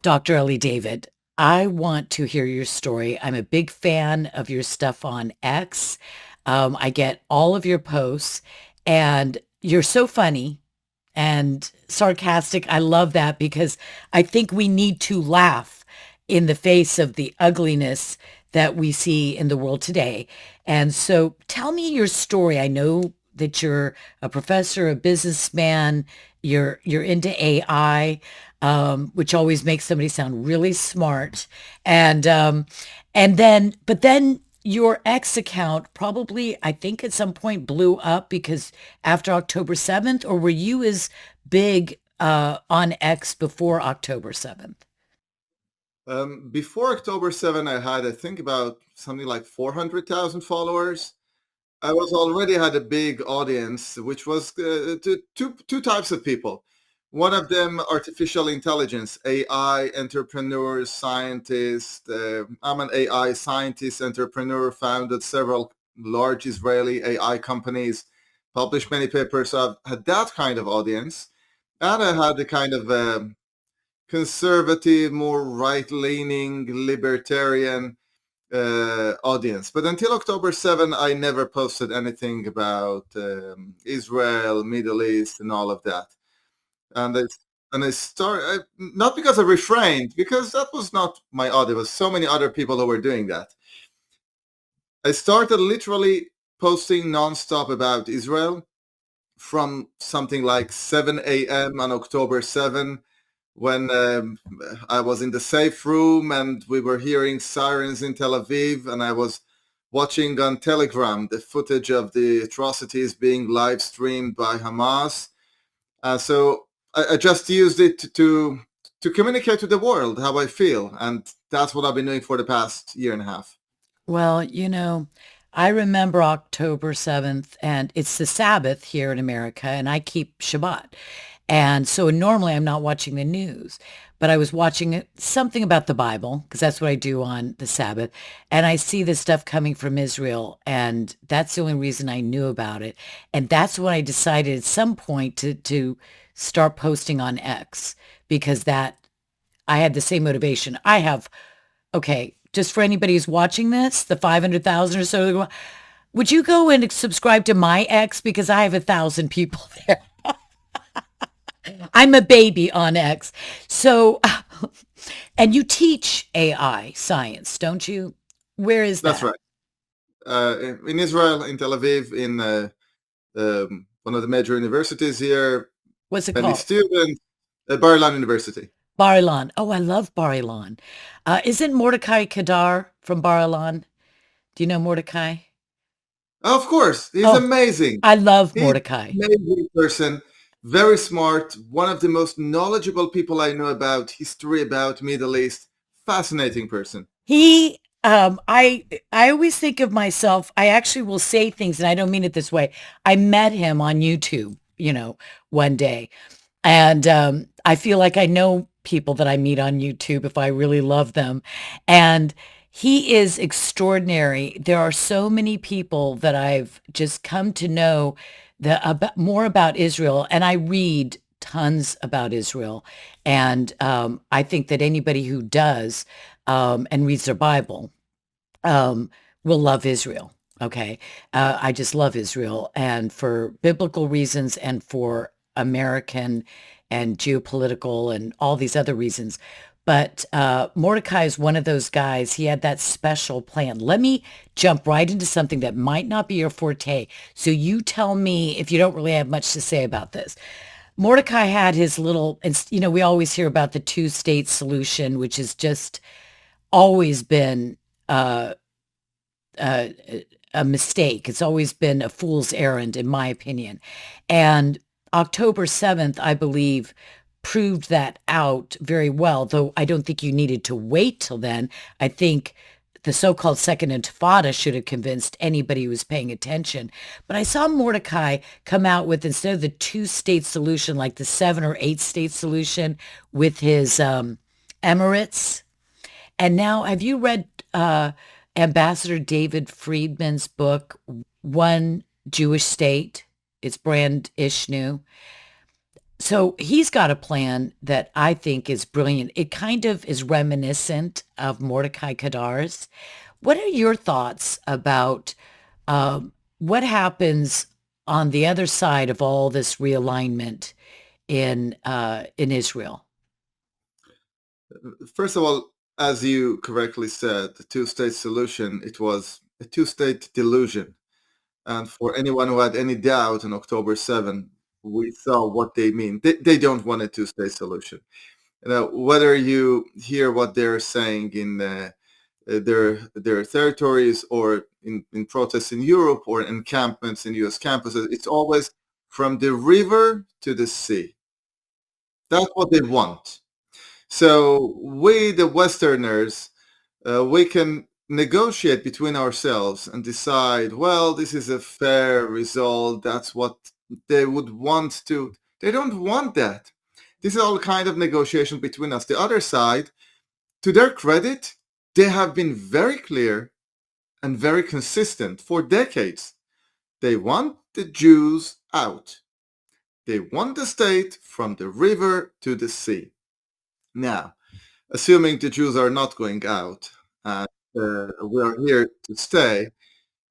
Dr. Eli David, I want to hear your story. I'm a big fan of your stuff on X. I get all of your posts, and you're so funny and sarcastic. I love that because I think we need to laugh in the face of the ugliness that we see in the world today. And so tell me your story. I know that you're a professor, a businessman, you're into AI, which always makes somebody sound really smart. And then your X account probably, I think at some point blew up because after October 7th, or were you as big on X before October 7th? Before October 7, I had, I think, about something like 400,000 followers. I was already had a big audience, which was two types of people. One of them, artificial intelligence, AI entrepreneurs, scientists. I'm an AI scientist, entrepreneur, founded several large Israeli AI companies, published many papers. So I've had that kind of audience. And I had the kind of conservative, more right-leaning, libertarian audience. But until October 7, I never posted anything about Israel, Middle East, and all of that. And I and I started not because I refrained, because that was not my audience. There was so many other people who were doing that. I started literally posting nonstop about Israel from something like 7 a.m. on October 7, when I was in the safe room and we were hearing sirens in Tel Aviv, and I was watching on Telegram the footage of the atrocities being live streamed by Hamas. So I just used it to communicate to the world how I feel, and that's what I've been doing for the past year and a half. Well, I remember October 7th, and it's the Sabbath here in America, and I keep Shabbat. And so normally I'm not watching the news, but I was watching something about the Bible because that's what I do on the Sabbath. And I see this stuff coming from Israel, and that's the only reason I knew about it. And that's when I decided at some point to start posting on X because that I had the same motivation. Okay, just for anybody who's watching this, the 500,000 or so, would you go and subscribe to my X because I have 1,000 people there. I'm a baby on X. So, and you teach AI science, don't you? Where is That's that? right. In Israel, in Tel Aviv, in one of the major universities here, What's it many called? students, Bar-Ilan University. Bar-Ilan. Oh, I love Bar-Ilan. Isn't Mordecai Kadar from Bar-Ilan? Do you know Mordecai? Of course, he's Oh, amazing. I love He's Mordecai. an amazing person, very smart, one of the most knowledgeable people I know about history, about Middle East. Fascinating person. He, I always think of myself, I actually will say things, and I don't mean it this way. I met him on YouTube, one day. And I feel like I know people that I meet on YouTube if I really love them. And he is extraordinary. There are so many people that I've just come to know more about Israel, and I read tons about Israel. And I think that anybody who does and reads their Bible um, will love Israel. Okay. I just love Israel, and for biblical reasons and for American and geopolitical and all these other reasons. But Mordecai is one of those guys. He had that special plan. Let me jump right into something that might not be your forte. So you tell me if you don't really have much to say about this. Mordecai had his little, we always hear about the two-state solution, which has just always been uh, uh, a mistake. It's always been a fool's errand, in my opinion. And October 7th, I believe, proved that out very well, though I don't think you needed to wait till then. I think the so-called Second Intifada should have convinced anybody who was paying attention. But I saw Mordecai come out with, instead of the two-state solution, like the 7 or 8 state solution with his Emirates. And now, have you read Ambassador David Friedman's book, One Jewish State? It's brand-ish new. So he's got a plan that I think is brilliant. It kind of is reminiscent of Mordecai Kadar's. What are your thoughts about what happens on the other side of all this realignment in Israel? First of all, as you correctly said, the two-state solution, it was a two-state delusion. And for anyone who had any doubt on October 7, we saw what they mean. They don't want a two-state solution. Whether you hear what they're saying in their territories or in protests in Europe or encampments in U.S. campuses, it's always from the river to the sea. That's what they want. So we, the Westerners, we can negotiate between ourselves and decide, well, this is a fair result. That's what they would want to. They don't want that. This is all kind of negotiation between us. The other side, to their credit, they have been very clear and very consistent for decades. They want the Jews out. They want the state from the river to the sea. Now, assuming the Jews are not going out and we are here to stay,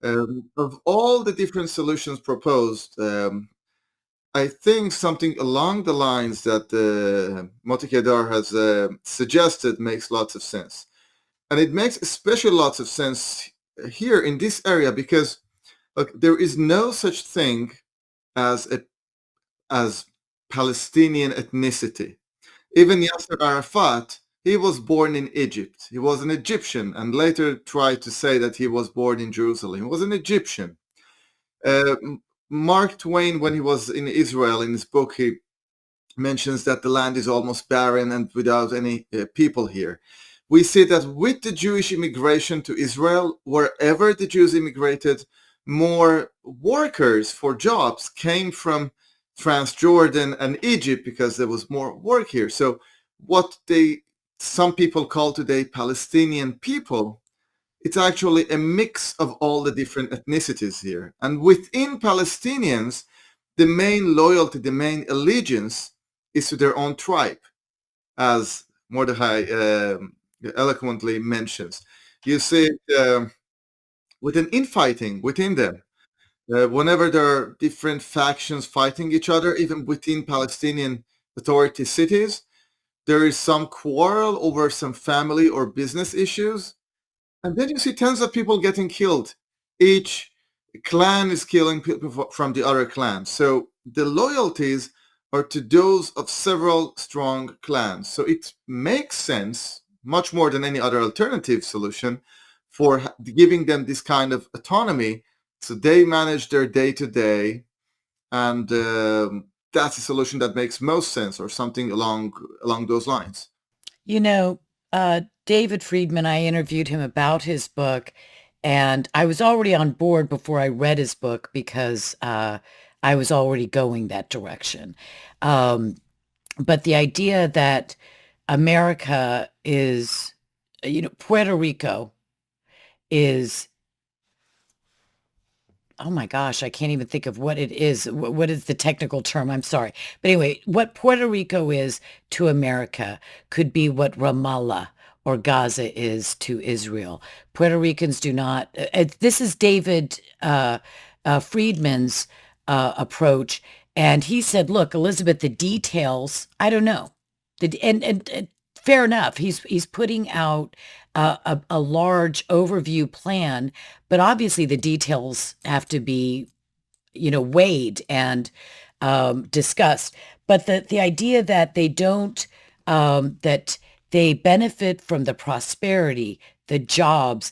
of all the different solutions proposed, I think something along the lines that Moti Kedar has suggested makes lots of sense. And it makes especially lots of sense here in this area because look, there is no such thing as as Palestinian ethnicity. Even Yasser Arafat, he was born in Egypt. He was an Egyptian and later tried to say that he was born in Jerusalem. He was an Egyptian. Uh, Mark Twain, when he was in Israel, in his book, he mentions that the land is almost barren and without any people here. We see that with the Jewish immigration to Israel, wherever the Jews immigrated, more workers for jobs came from Transjordan and Egypt because there was more work here. So what some people call today Palestinian people, it's actually a mix of all the different ethnicities here. And within Palestinians, the main loyalty, the main allegiance is to their own tribe, as Mordechai eloquently mentions. You see it with an infighting within them. Whenever there are different factions fighting each other, even within Palestinian Authority cities, there is some quarrel over some family or business issues. And then you see tens of people getting killed. Each clan is killing people from the other clan. So the loyalties are to those of several strong clans. So it makes sense, much more than any other alternative solution, for giving them this kind of autonomy so they manage their day-to-day, and that's a solution that makes most sense, or something along those lines. You know, David Friedman, I interviewed him about his book, and I was already on board before I read his book because I was already going that direction. Um, but the idea that America is, Puerto Rico is, oh my gosh, I can't even think of what it is. What is the technical term? I'm sorry. But anyway, what Puerto Rico is to America could be what Ramallah or Gaza is to Israel. Puerto Ricans do not, this is David Friedman's approach. And he said, look, Elizabeth, the details, I don't know. And fair enough. He's putting out a large overview plan, but obviously the details have to be, weighed and discussed. But the idea that they don't, that they benefit from the prosperity, the jobs,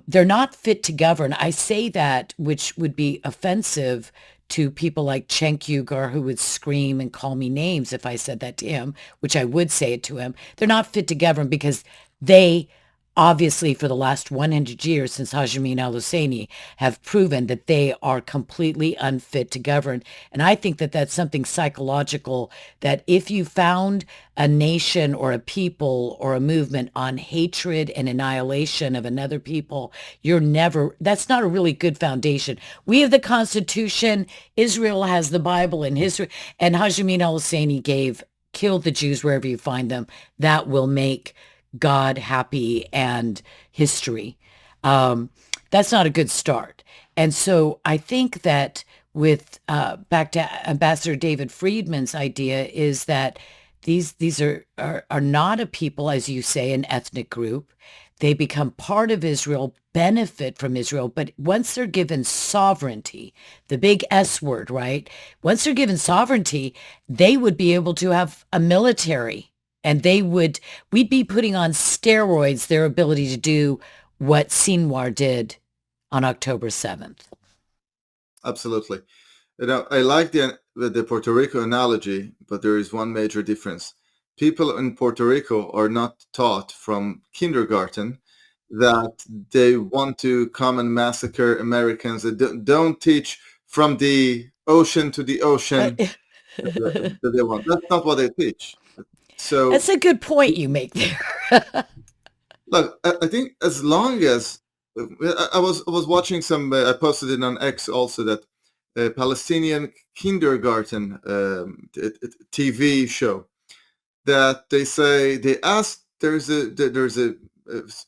they're not fit to govern. I say that, which would be offensive to people like Cenk Uygur, who would scream and call me names if I said that to him, which I would say it to him. They're not fit to govern because they obviously for the last 100 years since Hashemi al-Husseini have proven that they are completely unfit to govern. And I think that that's something psychological, that if you found a nation or a people or a movement on hatred and annihilation of another people, that's not a really good foundation. We have the Constitution, Israel has the Bible and history, and Hashemi al-Husseini kill the Jews wherever you find them. That will make God happy and history. Um, that's not a good start. And so I think that with back to Ambassador David Friedman's idea is that these are not a people, as you say, an ethnic group. They become part of Israel, benefit from Israel, but once they're given sovereignty, the big S word, right? Once they're given sovereignty, they would be able to have a military, and we'd be putting on steroids their ability to do what Sinwar did on October 7th. Absolutely. I like the Puerto Rico analogy, but there is one major difference. People in Puerto Rico are not taught from kindergarten that they want to come and massacre Americans. They don't teach from the ocean to the ocean that they want. That's not what they teach. So That's a good point you make there. look, I think as long as I was watching I posted it on X also, that Palestinian kindergarten TV show, that they asked, there's a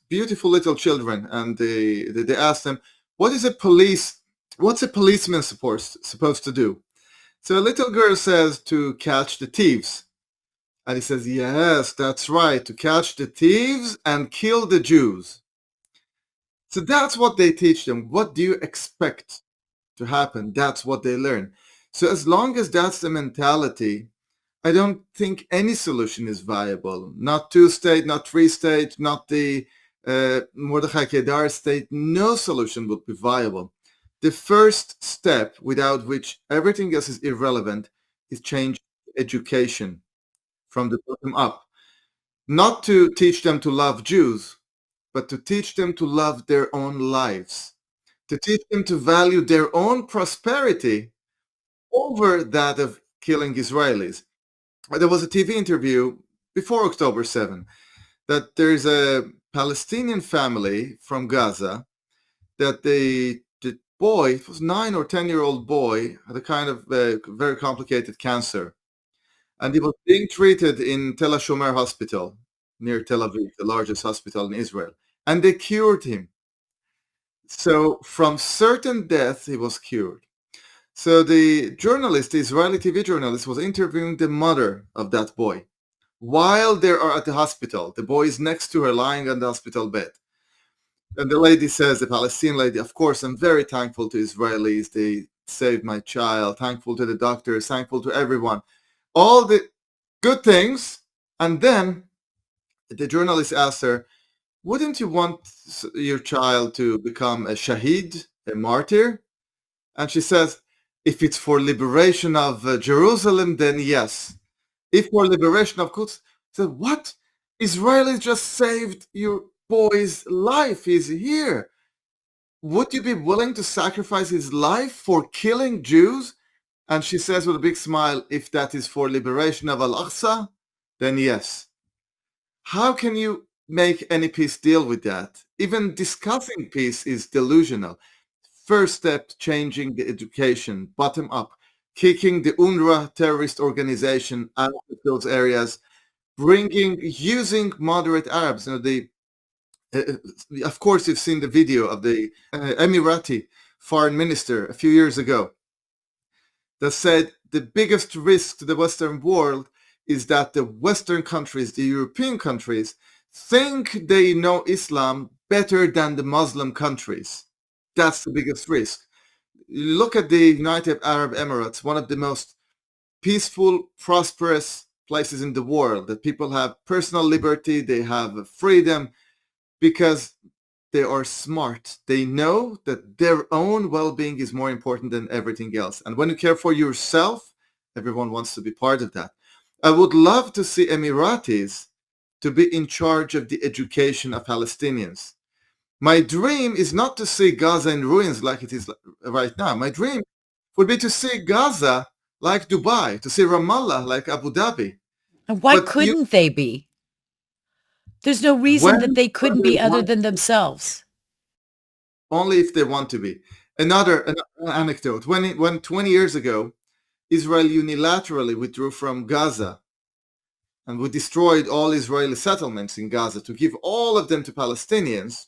beautiful little children, and they asked them, what's a policeman supposed to do? So a little girl says, to catch the thieves. And he says, yes, that's right, to catch the thieves and kill the Jews. So that's what they teach them. What do you expect to happen? That's what they learn. So as long as that's the mentality, I don't think any solution is viable. Not two-state, not three-state, not the Mordechai Kedar state. No solution would be viable. The first step, without which everything else is irrelevant, is change education from the bottom up. Not to teach them to love Jews, but to teach them to love their own lives, to teach them to value their own prosperity over that of killing Israelis. There was a TV interview before October 7 that there's a Palestinian family from Gaza that the boy, it was 9 or 10-year-old boy, had a kind of very complicated cancer. And he was being treated in Tel HaShomer Hospital near Tel Aviv, the largest hospital in Israel. And they cured him. So from certain death, he was cured. So the Israeli TV journalist, was interviewing the mother of that boy while they are at the hospital. The boy is next to her, lying on the hospital bed. And the lady says, the Palestinian lady, of course, I'm very thankful to Israelis. They saved my child. Thankful to the doctors. Thankful to everyone. All the good things. And then the journalist asked her, wouldn't you want your child to become a shaheed, a martyr? And she says, if it's for liberation of Jerusalem, then yes. If for liberation of Quds, said, what? Israelis just saved your boy's life. He's here. Would you be willing to sacrifice his life for killing Jews? And she says with a big smile, if that is for liberation of Al-Aqsa, then yes. How can you make any peace deal with that? Even discussing peace is delusional. First step, changing the education, bottom up, kicking the UNRWA terrorist organization out of those areas, using moderate Arabs. Of course, you've seen the video of the Emirati foreign minister a few years ago that said the biggest risk to the Western world is that the Western countries, the European countries, think they know Islam better than the Muslim countries. That's the biggest risk. You look at the United Arab Emirates, one of the most peaceful, prosperous places in the world, that people have personal liberty, they have freedom, because they are smart. They know that their own well-being is more important than everything else. And when you care for yourself, everyone wants to be part of that. I would love to see Emiratis to be in charge of the education of Palestinians. My dream is not to see Gaza in ruins like it is right now. My dream would be to see Gaza like Dubai, to see Ramallah like Abu Dhabi. And why But you, couldn't they be? There's no reason that they when couldn't they be other want, than themselves. only if they want to be. Another anecdote: when 20 years ago, Israel unilaterally withdrew from Gaza and we destroyed all Israeli settlements in Gaza to give all of them to Palestinians,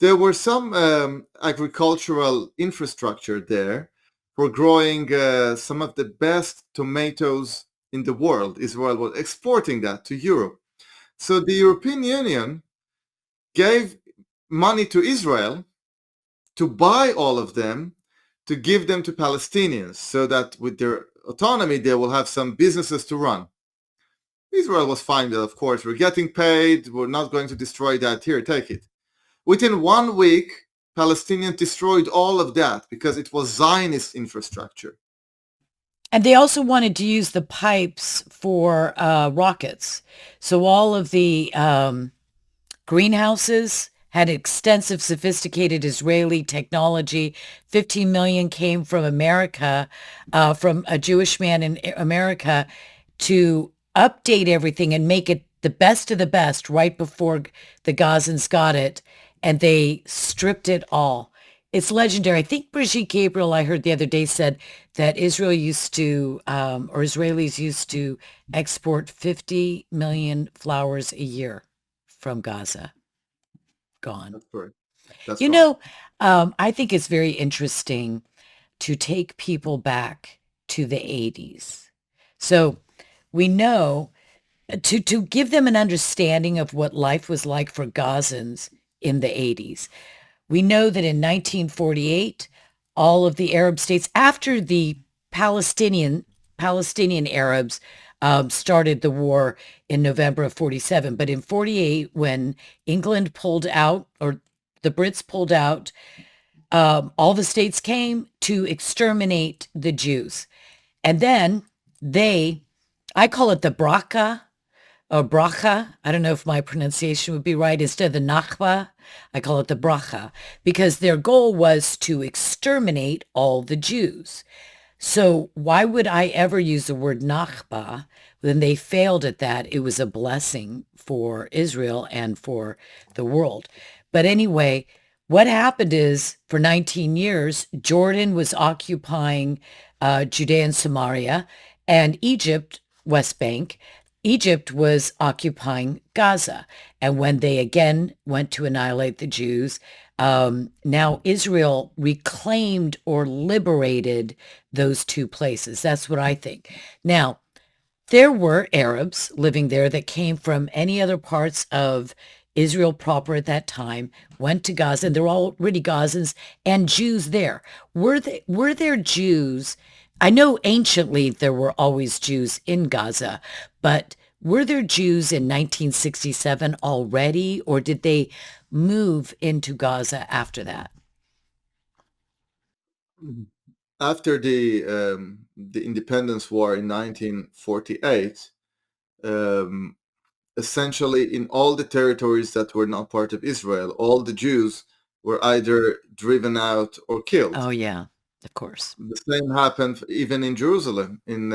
there were some agricultural infrastructure there for growing some of the best tomatoes in the world. Israel was exporting that to Europe. So the European Union gave money to Israel to buy all of them, to give them to Palestinians, so that with their autonomy, they will have some businesses to run. Israel was fine with, of course, we're getting paid, we're not going to destroy that, here, take it. Within 1 week, Palestinians destroyed all of that because it was Zionist infrastructure. And they also wanted to use the pipes for rockets. So all of the greenhouses had extensive, sophisticated Israeli technology. 15 million came from America, from a Jewish man in America, to update everything and make it the best of the best right before the Gazans got it. And they stripped it all. It's legendary. I think Brigitte Gabriel, I heard the other day, said that Israel used to, or Israelis used to export 50 million flowers a year from Gaza. Gone. That's correct. That's You wrong. know, I think it's very interesting to take people back to the 80s. So we know to give them an understanding of what life was like for Gazans in the 80s. We know that in 1948, all of the Arab states, after the Palestinian Arabs started the war in November of 47, but in 48, when England pulled out, or the Brits pulled out, all the states came to exterminate the Jews. And then I call it the Braca or bracha. I don't know if my pronunciation would be right. Instead of the Nachba, I call it the bracha, because their goal was to exterminate all the Jews. So why would I ever use the word Nachba when they failed at that? It was a blessing for Israel and for the world. But anyway, what happened is for 19 years, Jordan was occupying Judea and Samaria, and Egypt, West Bank. Egypt was occupying Gaza. And when they again went to annihilate the Jews, now Israel reclaimed or liberated those two places. That's what I think. Now, there were Arabs living there that came from any other parts of Israel proper at that time, went to Gaza, and they're already Gazans, and Jews there. Were there Jews? I know anciently there were always Jews in Gaza, but were there Jews in 1967 already, or did they move into Gaza after that? After the Independence War in 1948, um, essentially in all the territories that were not part of Israel, all the Jews were either driven out or killed. Oh, yeah, of course. The same happened even in Jerusalem. In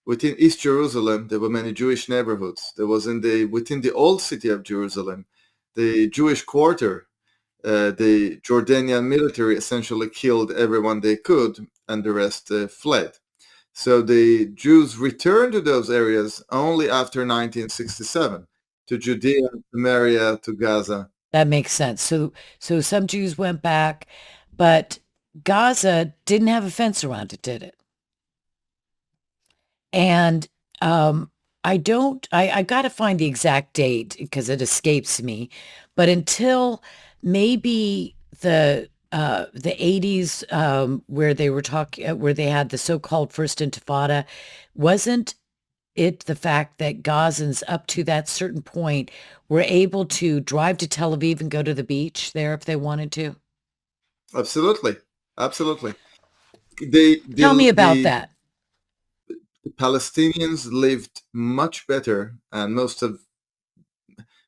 within East Jerusalem, there were many Jewish neighborhoods. There was within the old city of Jerusalem, the Jewish quarter. The Jordanian military essentially killed everyone they could, and the rest fled. So the Jews returned to those areas only after 1967, to Judea, Samaria, to Gaza. That makes sense. So some Jews went back, but Gaza didn't have a fence around it, did it? And I got to find the exact date because it escapes me. But until maybe the 80s, where they were talking, where they had the so-called First Intifada, wasn't it the fact that Gazans up to that certain point were able to drive to Tel Aviv and go to the beach there if they wanted to? Absolutely, absolutely. The Tell me the about the, that. the Palestinians lived much better, and most of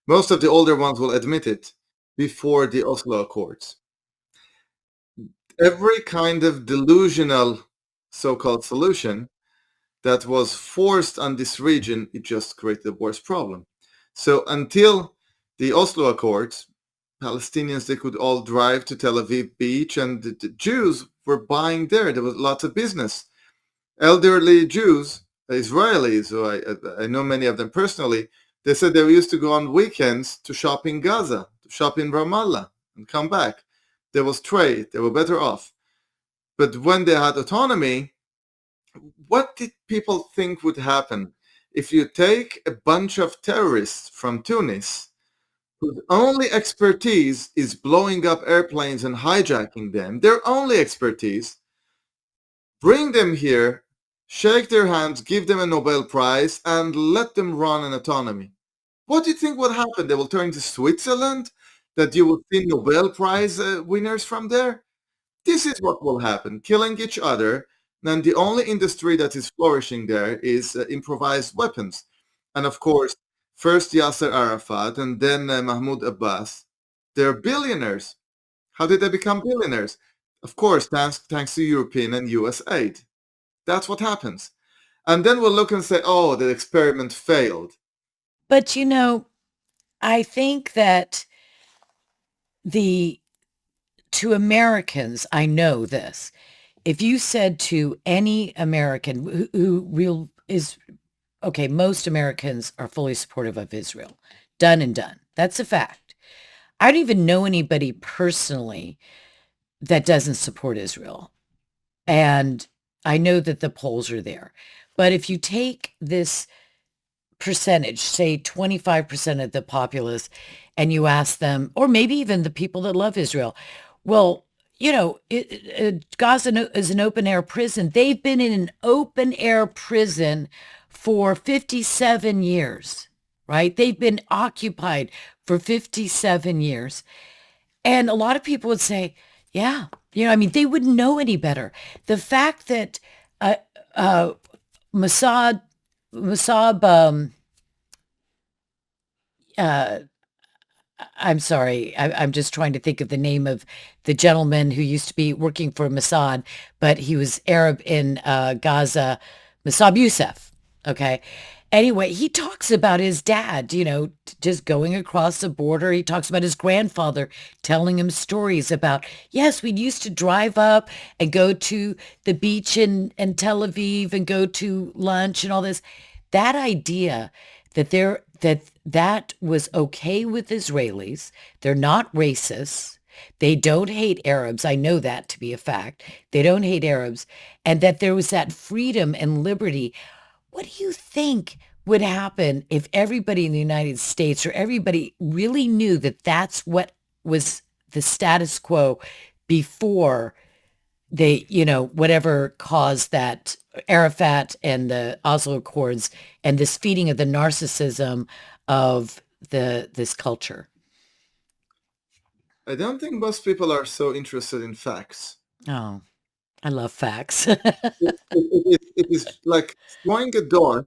Most of the older ones will admit it before the Oslo Accords. Every kind of delusional so-called solution that was forced on this region, it just created a worse problem. So until the Oslo Accords, Palestinians, they could all drive to Tel Aviv beach, and the Jews were buying there. There was lots of business. Elderly Jews, Israelis, who I know many of them personally, they said they used to go on weekends to shop in Gaza, to shop in Ramallah, and come back. There was trade. They were better off. But when they had autonomy, what did people think would happen if you take a bunch of terrorists from Tunis whose only expertise is blowing up airplanes and hijacking them, their only expertise, bring them here, shake their hands, give them a Nobel Prize, and let them run an autonomy? What do you think would happen? They will turn to Switzerland? That you will see Nobel Prize winners from there? This is what will happen, killing each other. And the only industry that is flourishing there is improvised weapons. And of course, first Yasser Arafat and then Mahmoud Abbas, they're billionaires. How did they become billionaires? Of course, thanks to European and US aid. That's what happens. And then we'll look and say, oh, the experiment failed. But I think that the to Americans, I know this. If you said to any American who real is okay, most Americans are fully supportive of Israel. Done and done. That's a fact. I don't even know anybody personally that doesn't support Israel. And I know that the polls are there. But if you take this percentage, say 25% of the populace, and you ask them, or maybe even the people that love Israel, well, Gaza is an open air prison. They've been in an open air prison for 57 years, right? They've been occupied for 57 years. And a lot of people would say, yeah, I mean, they wouldn't know any better. The fact that uh, uh, Mossad, Mossad, uh, I'm sorry. I'm just trying to think of the name of the gentleman who used to be working for Mossad, but he was Arab in Gaza, Mossad Youssef. Okay. Anyway, he talks about his dad, just going across the border. He talks about his grandfather telling him stories about, yes, we used to drive up and go to the beach in Tel Aviv and go to lunch and all this. That idea that was okay with Israelis. They're not racist. They don't hate Arabs. I know that to be a fact. They don't hate Arabs. And that there was that freedom and liberty. What do you think would happen if everybody in the United States or everybody really knew that that's what was the status quo before they, whatever caused that Arafat and the Oslo Accords and this feeding of the narcissism of this culture? I don't think most people are so interested in facts. Oh, I love facts. It is like throwing a dart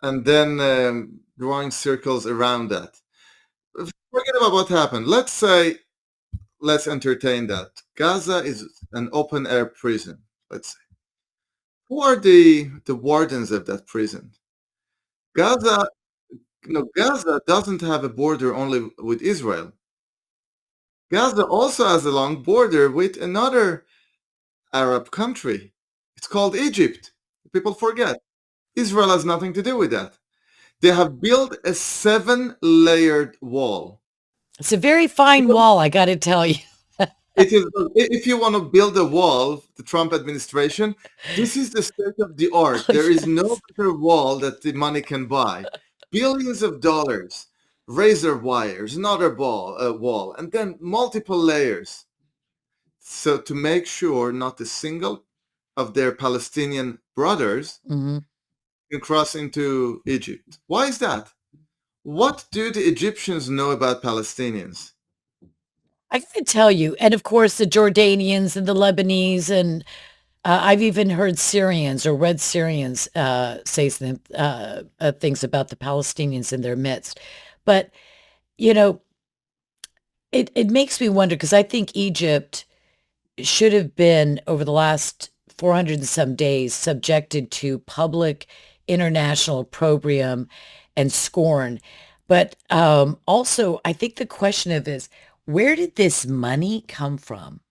and then drawing circles around that. Forget about what happened. Let's entertain that. Gaza is an open air prison, let's say. Who are the wardens of that prison? Gaza, Gaza doesn't have a border only with Israel. Gaza also has a long border with another Arab country. It's called Egypt. People forget. Israel has nothing to do with that. They have built a 7-layered wall. It's a very fine wall, I got to tell you. It is, if you want to build a wall, the Trump administration, this is the state of the art. There is no better wall that the money can buy. Billions of dollars, razor wires, another wall, and then multiple layers. So to make sure not a single of their Palestinian brothers Mhm. can cross into Egypt. Why is that? What do the Egyptians know about Palestinians? I can tell you, and of course the Jordanians and the Lebanese, and I've even heard Syrians or read Syrians say some things about the Palestinians in their midst. But you know, it makes me wonder because I think Egypt should have been, over the last 400 and some days, subjected to public international opprobrium and scorn. But also, I think the question of is, where did this money come from?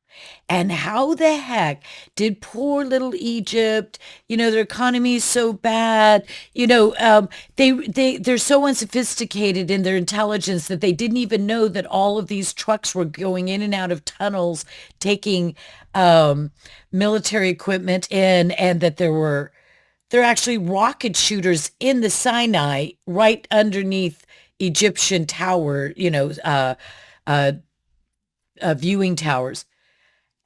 And how the heck did poor little Egypt, their economy is so bad, they're so unsophisticated in their intelligence that they didn't even know that all of these trucks were going in and out of tunnels, taking um, military equipment in, and that there are actually rocket shooters in the Sinai right underneath Egyptian tower, uh, viewing towers.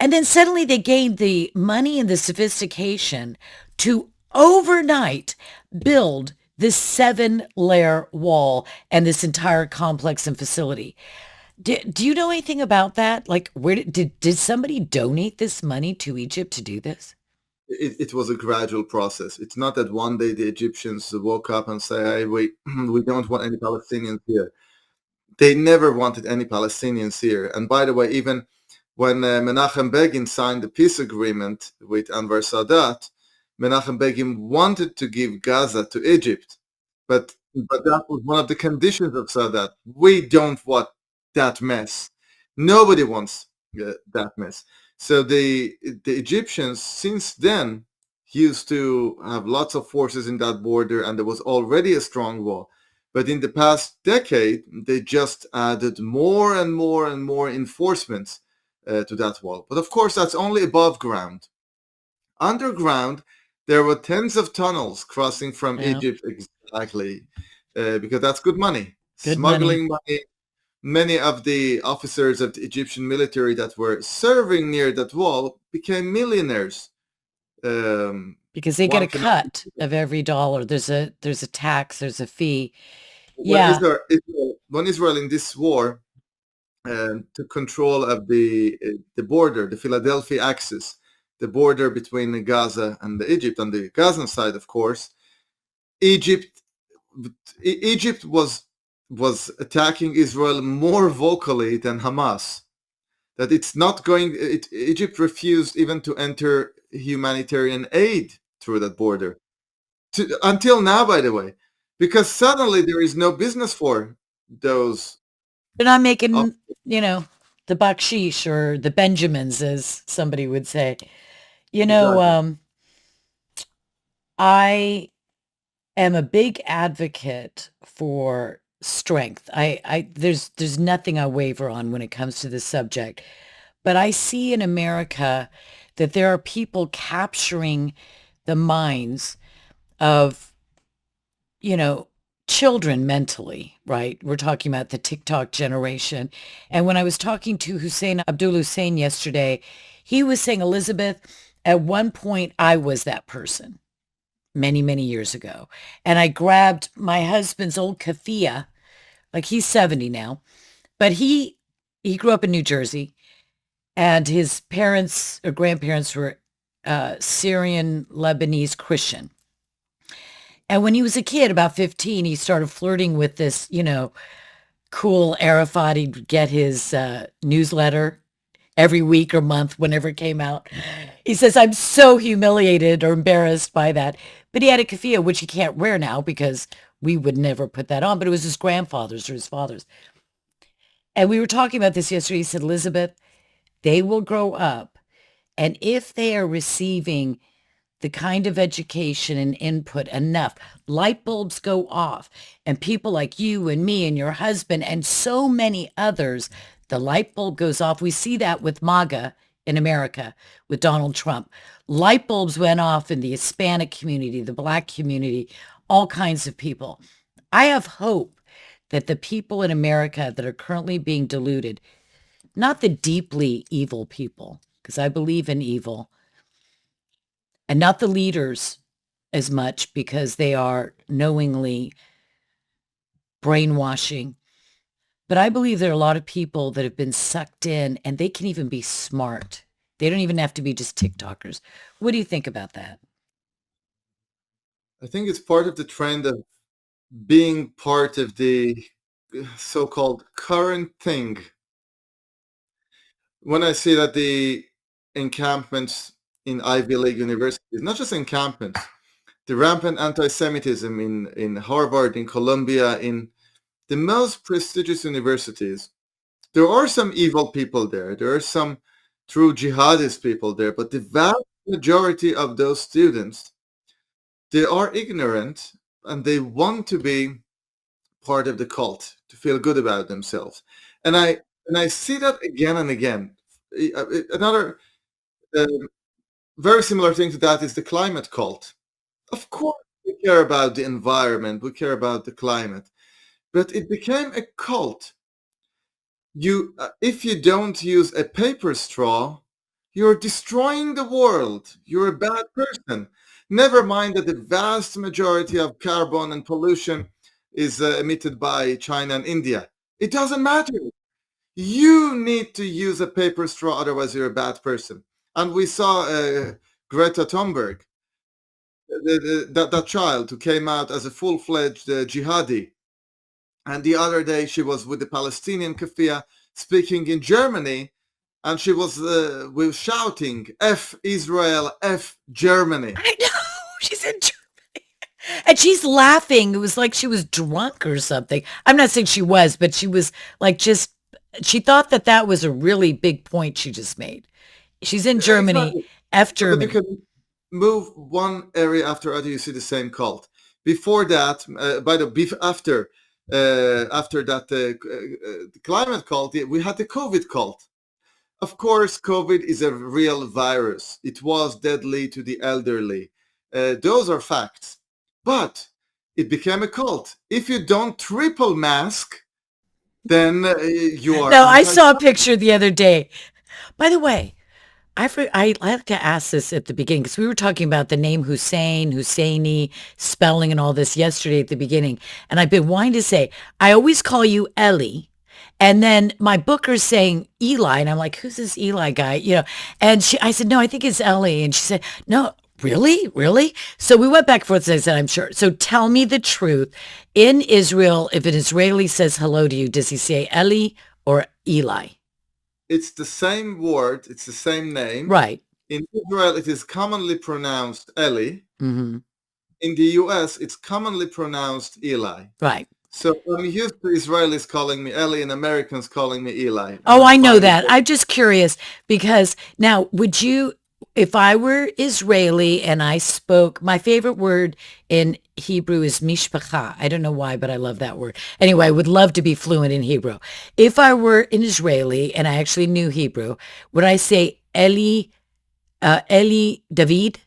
And then suddenly they gained the money and the sophistication to overnight build this 7-layer wall and this entire complex and facility. Do you know anything about that? Like, where did somebody donate this money to Egypt to do this? It was a gradual process. It's not that one day the Egyptians woke up and say, "Hey, we don't want any Palestinians here." They never wanted any Palestinians here. And by the way, even when Menachem Begin signed the peace agreement with Anwar Sadat, Menachem Begin wanted to give Gaza to Egypt, but that was one of the conditions of Sadat. We don't want that mess. Nobody wants that mess. So the Egyptians since then used to have lots of forces in that border, and there was already a strong wall. But in the past decade, they just added more and more and more enforcements to that wall. But of course, that's only above ground. Underground, there were tens of tunnels crossing from Yeah, Egypt exactly because that's good money. good money. Smuggling money. Many of the officers of the Egyptian military that were serving near that wall became millionaires. Because they get One a can cut of every dollar. There's a tax, there's a fee. when Yeah, Israel in this war took control of the border, the Philadelphia axis, the border between Gaza and Egypt on the Gazan side, of course. Egypt Egypt was attacking Israel more vocally than Hamas. That it's not going. Egypt refused even to enter humanitarian aid through that border until now, by the way, because suddenly there is no business for those. they're not Oh, making, you know, the baksheesh or the Benjamins, as somebody would say. You know, exactly. I am a big advocate for strength. There's nothing I waver on when it comes to this subject. But I see in America that there are people capturing the minds of, you know, children mentally, right? We're talking about the TikTok generation. And when I was talking to Hussein Abdul Hussein yesterday, he was saying, Elizabeth, at one point I was that person many, many years ago. And I grabbed my husband's old kafia, like he's 70 now, but he grew up in New Jersey and his parents or grandparents were Syrian Lebanese Christian. And when he was a kid, about 15, he started flirting with this, cool Arafat. He'd get his newsletter every week or month whenever it came out. He says, I'm so humiliated or embarrassed by that. But he had a keffiyeh, which he can't wear now because we would never put that on, but it was his grandfather's or his father's. And we were talking about this yesterday. He said, Elizabeth, they will grow up. And if they are receiving the kind of education and input enough, light bulbs go off. And people like you and me and your husband and so many others, the light bulb goes off. We see that with MAGA in America, with Donald Trump. Light bulbs went off in the Hispanic community, the Black community, all kinds of people. I have hope that the people in America that are currently being deluded, not the deeply evil people, because I believe in evil, and not the leaders as much because they are knowingly brainwashing. But I believe there are a lot of people that have been sucked in and they can even be smart. They don't even have to be just TikTokers. What do you think about that? I think it's part of the trend of being part of the so-called current thing, when I see that the encampments in Ivy League universities, not just encampments, the rampant anti-Semitism in Harvard, in Columbia, in the most prestigious universities, there are some evil people there. There are some true jihadist people there, but the vast majority of those students, they are ignorant and they want to be part of the cult, to feel good about themselves. And I see that again and again. Another very similar thing to that is the climate cult. Of course, we care about the environment, we care about the climate, but it became a cult. If you don't use a paper straw, you're destroying the world. You're a bad person. Never mind that the vast majority of carbon and pollution is emitted by China and India. It doesn't matter. You need to use a paper straw, otherwise you're a bad person. And we saw Greta Thunberg, that child who came out as a full-fledged jihadi. And the other day she was with the Palestinian kafia speaking in Germany, and she was shouting, F Israel, F Germany. I know. She's in Germany. And she's laughing. It was like she was drunk or something. I'm not saying she was, but she was like she thought that was a really big point she just made. She's in Germany, Exactly. F But you Germany. can move one area after other, you see the same cult. Before that, after that climate cult, we had the COVID cult. Of course, COVID is a real virus. It was deadly to the elderly. Those are facts. But it became a cult. If you don't triple mask, then you are No, I anti. saw a picture the other day. By the way, I like to ask this at the beginning because we were talking about the name Hussein, Husseini, spelling and all this yesterday at the beginning. And I've been wanting to say, I always call you Ellie. And then my booker's saying Eli. And I'm like, who's this Eli guy? And I said, no, I think it's Ellie. And she said, no, really? Really? So we went back and forth and I said, I'm sure. So tell me the truth. In Israel, if an Israeli says hello to you, does he say Eli or Eli? It's the same word, it's the same name. Right. In Israel, it is commonly pronounced Eli. Mm-hmm. In the US, it's commonly pronounced Eli. Right. So I'm used to Israelis calling me Eli and Americans calling me Eli. And Oh, I'm I know fine with that. it. I'm just curious because now if I were Israeli and I spoke, my favorite word in Hebrew is mishpacha. I don't know why, but I love that word. Anyway, I would love to be fluent in Hebrew. If I were an Israeli and I actually knew Hebrew, would I say Eli David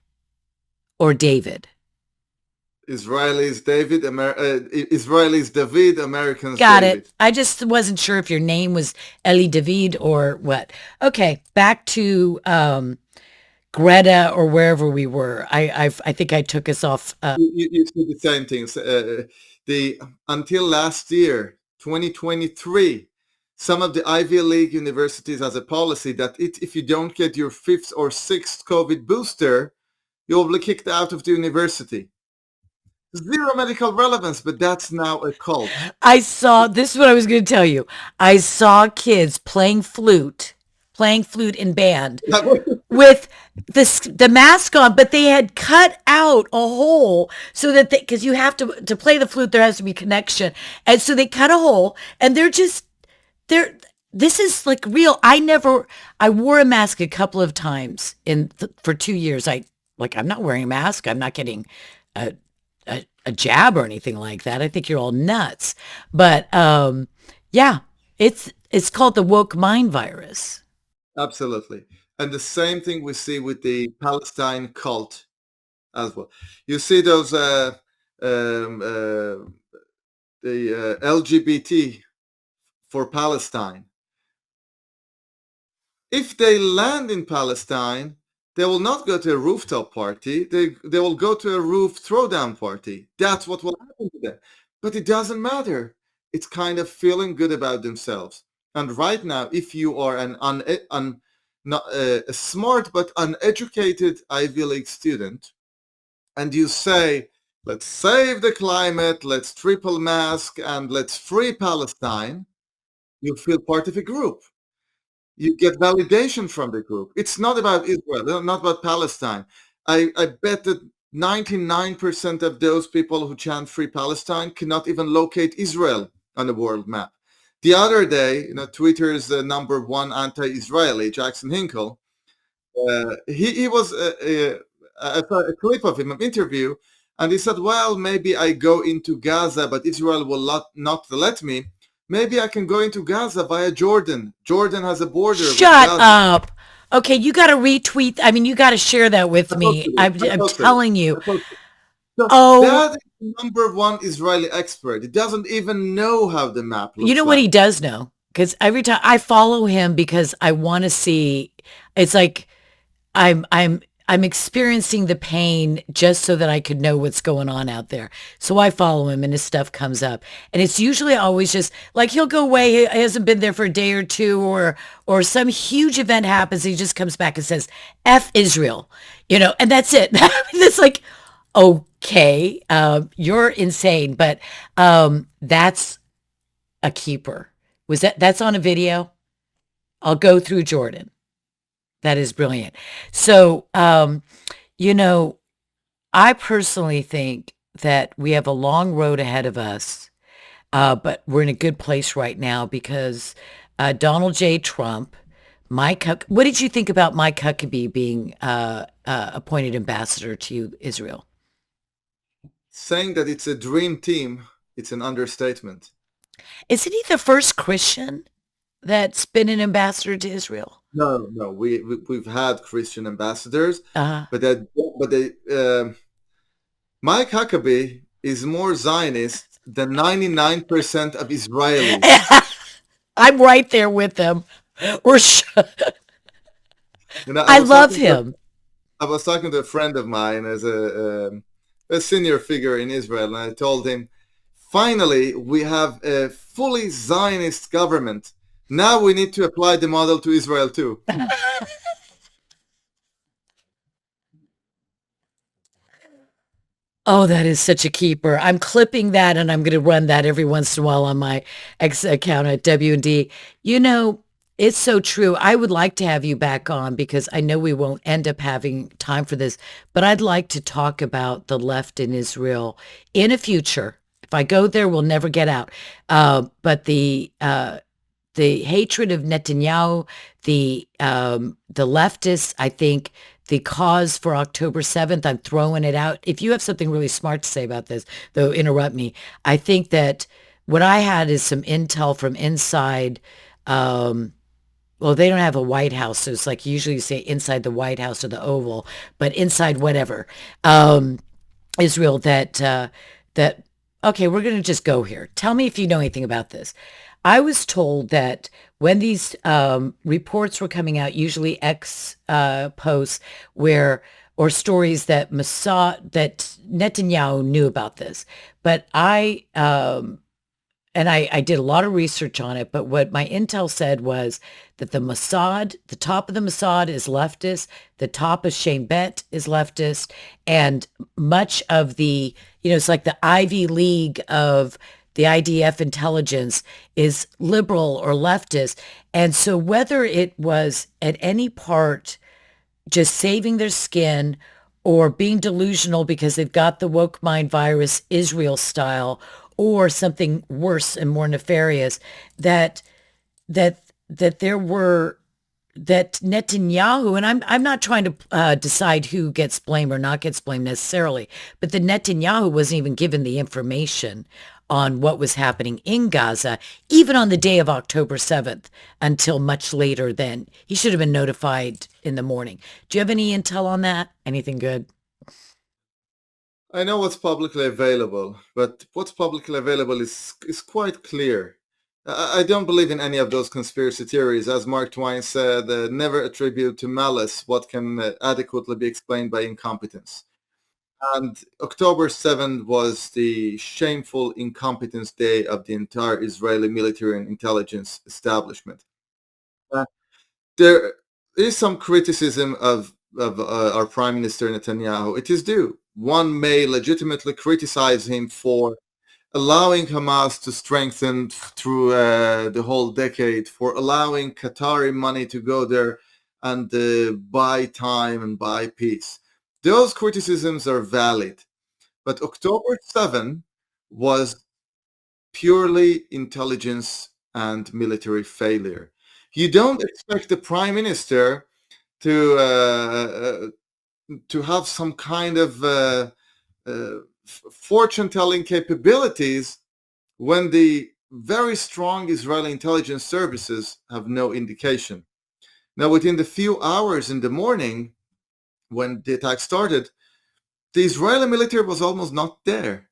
or David? Israelis David, Americans Got it. David. I just wasn't sure if your name was Eli David or what. Okay, back to Greta or wherever we were. I think I took us off. You see the same things. Until last year, 2023, some of the Ivy League universities has a policy that if you don't get your fifth or sixth COVID booster, you'll be kicked out of the university. Zero medical relevance, but that's now a cult. This is what I was going to tell you. I saw kids playing flute in band with the mask on, but they had cut out a hole so that because you have to play the flute, there has to be connection. And so they cut a hole and this is like real. I wore a mask a couple of times for 2 years. I'm not wearing a mask. I'm not getting a jab or anything like that. I think you're all nuts. But yeah, it's called the woke mind virus. Absolutely. And the same thing we see with the Palestine cult as well. You see those the LGBT for Palestine. If they land in Palestine, they will not go to a rooftop party. They will go to a roof throwdown party. That's what will happen to them. But it doesn't matter. It's kind of feeling good about themselves. And right now, if you are not a smart but uneducated Ivy League student, and you say let's save the climate, let's triple mask, and let's free Palestine, you feel part of a group. You get validation from the group. It's not about Israel, not about Palestine. I bet that 99% of those people who chant free Palestine cannot even locate Israel on the world map. The other day, Twitter's number one anti-Israeli, Jackson Hinkle, he was I saw a clip of him, an interview, and he said, well, maybe I go into Gaza, but Israel will not let me. Maybe I can go into Gaza via Jordan. Jordan has a border with Shut Gaza. up. Okay, you got to retweet. I mean, you got to share that with I me. posted it. I'm, I I'm posted it. telling you. I posted it. So Oh, that is the number one Israeli expert. He doesn't even know how the map you know looks what he like. does know? Because every time I follow him because I want to see, it's like I'm I'm I'm experiencing the pain just so that I could know what's going on out there. So I follow him and his stuff comes up. And it's usually always just like he'll go away, he hasn't been there for a day or two, or some huge event happens, he just comes back and says, F Israel, and that's it. It's like, okay, you're insane, but that's a keeper. That's on a video? I'll go through Jordan. That is brilliant. So, you know, I personally think that we have a long road ahead of us, but we're in a good place right now because Donald J. Trump, what did you think about Mike Huckabee being appointed ambassador to Israel? Saying that it's a dream team, it's an understatement. Isn't he the first Christian that's been an ambassador to Israel? No, no, we've had Christian ambassadors, Uh, but Mike Huckabee is more Zionist than 99% of Israelis. I'm right there with them. We're sh- I I was love talking to him. I was talking to a friend of mine as a senior figure in Israel, and I told him, finally, we have a fully Zionist government. Now we need to apply the model to Israel too. Oh, that is such a keeper. I'm clipping that and I'm going to run that every once in a while on my X account at W&D. You know, it's so true. I would like to have you back on because I know we won't end up having time for this, but I'd like to talk about the left in Israel in a future. If I go there, we'll never get out. But the hatred of Netanyahu, the leftists, I think the cause for October 7th, I'm throwing it out. If you have something really smart to say about this, though, interrupt me. I think that what I had is some intel from inside. Um, well, they don't have a White House, so it's like usually you say inside the White House or the Oval, but inside whatever. Israel that okay, we're going to just go here. Tell me if you know anything about this. I was told that when these reports were coming out, usually X posts where or stories that Mossad that Netanyahu knew about this, but I did a lot of research on it, but what my intel said was that the Mossad, the top of the Mossad is leftist, the top of Shin Bet is leftist, and much of it's like the Ivy League of the IDF intelligence is liberal or leftist. And so whether it was at any part just saving their skin or being delusional because they've got the woke mind virus Israel style or something worse and more nefarious that that that there were that Netanyahu, and I'm not trying to decide who gets blamed or not gets blamed necessarily, but that Netanyahu wasn't even given the information on what was happening in Gaza, even on the day of October 7th, until much later then. He should have been notified in the morning. Do you have any intel on that? Anything good? I know what's publicly available, but what's publicly available is quite clear. I don't believe in any of those conspiracy theories. As Mark Twain said, never attribute to malice what can adequately be explained by incompetence. And October 7th was the shameful incompetence day of the entire Israeli military and intelligence establishment. Uh, there is some criticism of our Prime Minister Netanyahu. It is due. one may legitimately criticize him for allowing Hamas to strengthen through the whole decade, for allowing Qatari money to go there and buy time and buy peace. Those criticisms are valid. But October 7 was purely intelligence and military failure. You don't expect the prime minister to have some kind of fortune-telling capabilities when the very strong Israeli intelligence services have no indication. Now, within the few hours in the morning when the attack started, the Israeli military was almost not there.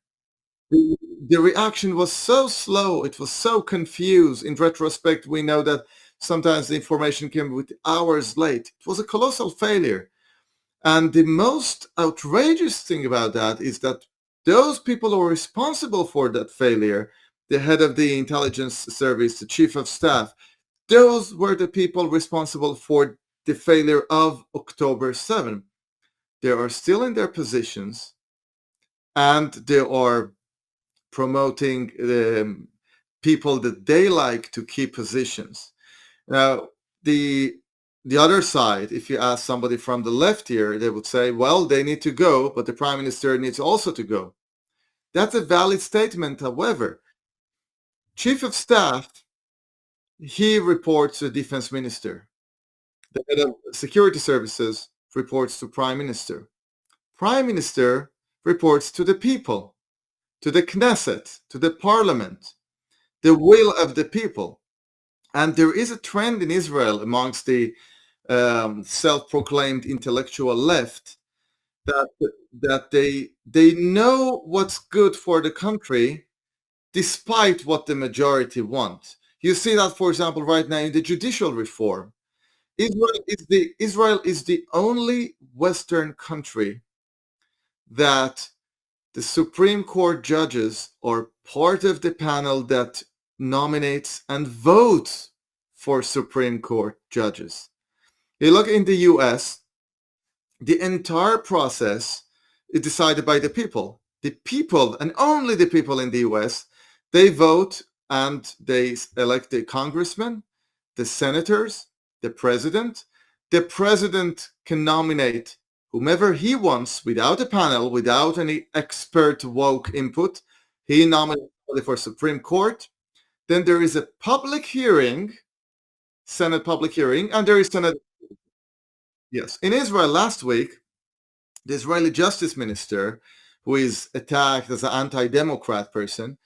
The reaction was so slow, it was so confused. In retrospect, we know that sometimes the information came with hours late. It was a colossal failure. And the most outrageous thing about that is that those people who are responsible for that failure, the head of the intelligence service, the chief of staff, those were the people responsible for the failure of October 7. They are still in their positions and they are promoting people that they like to keep positions. Now, the other side, if you ask somebody from the left here, they would say, well, they need to go, but the prime minister needs also to go. That's a valid statement. However, chief of staff, he reports to the defense minister. The head of security services reports to prime minister. Prime minister reports to the people, to the Knesset, to the parliament, the will of the people. And there is a trend in Israel amongst the self-proclaimed intellectual left that they know what's good for the country despite what the majority want. You see that, for example, right now in the judicial reform. Israel is the only Western country that the Supreme Court judges are part of the panel that nominates and votes for Supreme Court judges. You look in the US, the entire process is decided by the people. The people, and only the people in the US, they vote and they elect the congressmen, the senators, the president. The president can nominate whomever he wants without a panel, without any expert woke input. He nominates for Supreme Court. Then there is a public hearing, Senate public hearing, and there is Senate. Yes. In Israel last week, the Israeli justice minister, who is attacked as an anti-democrat person,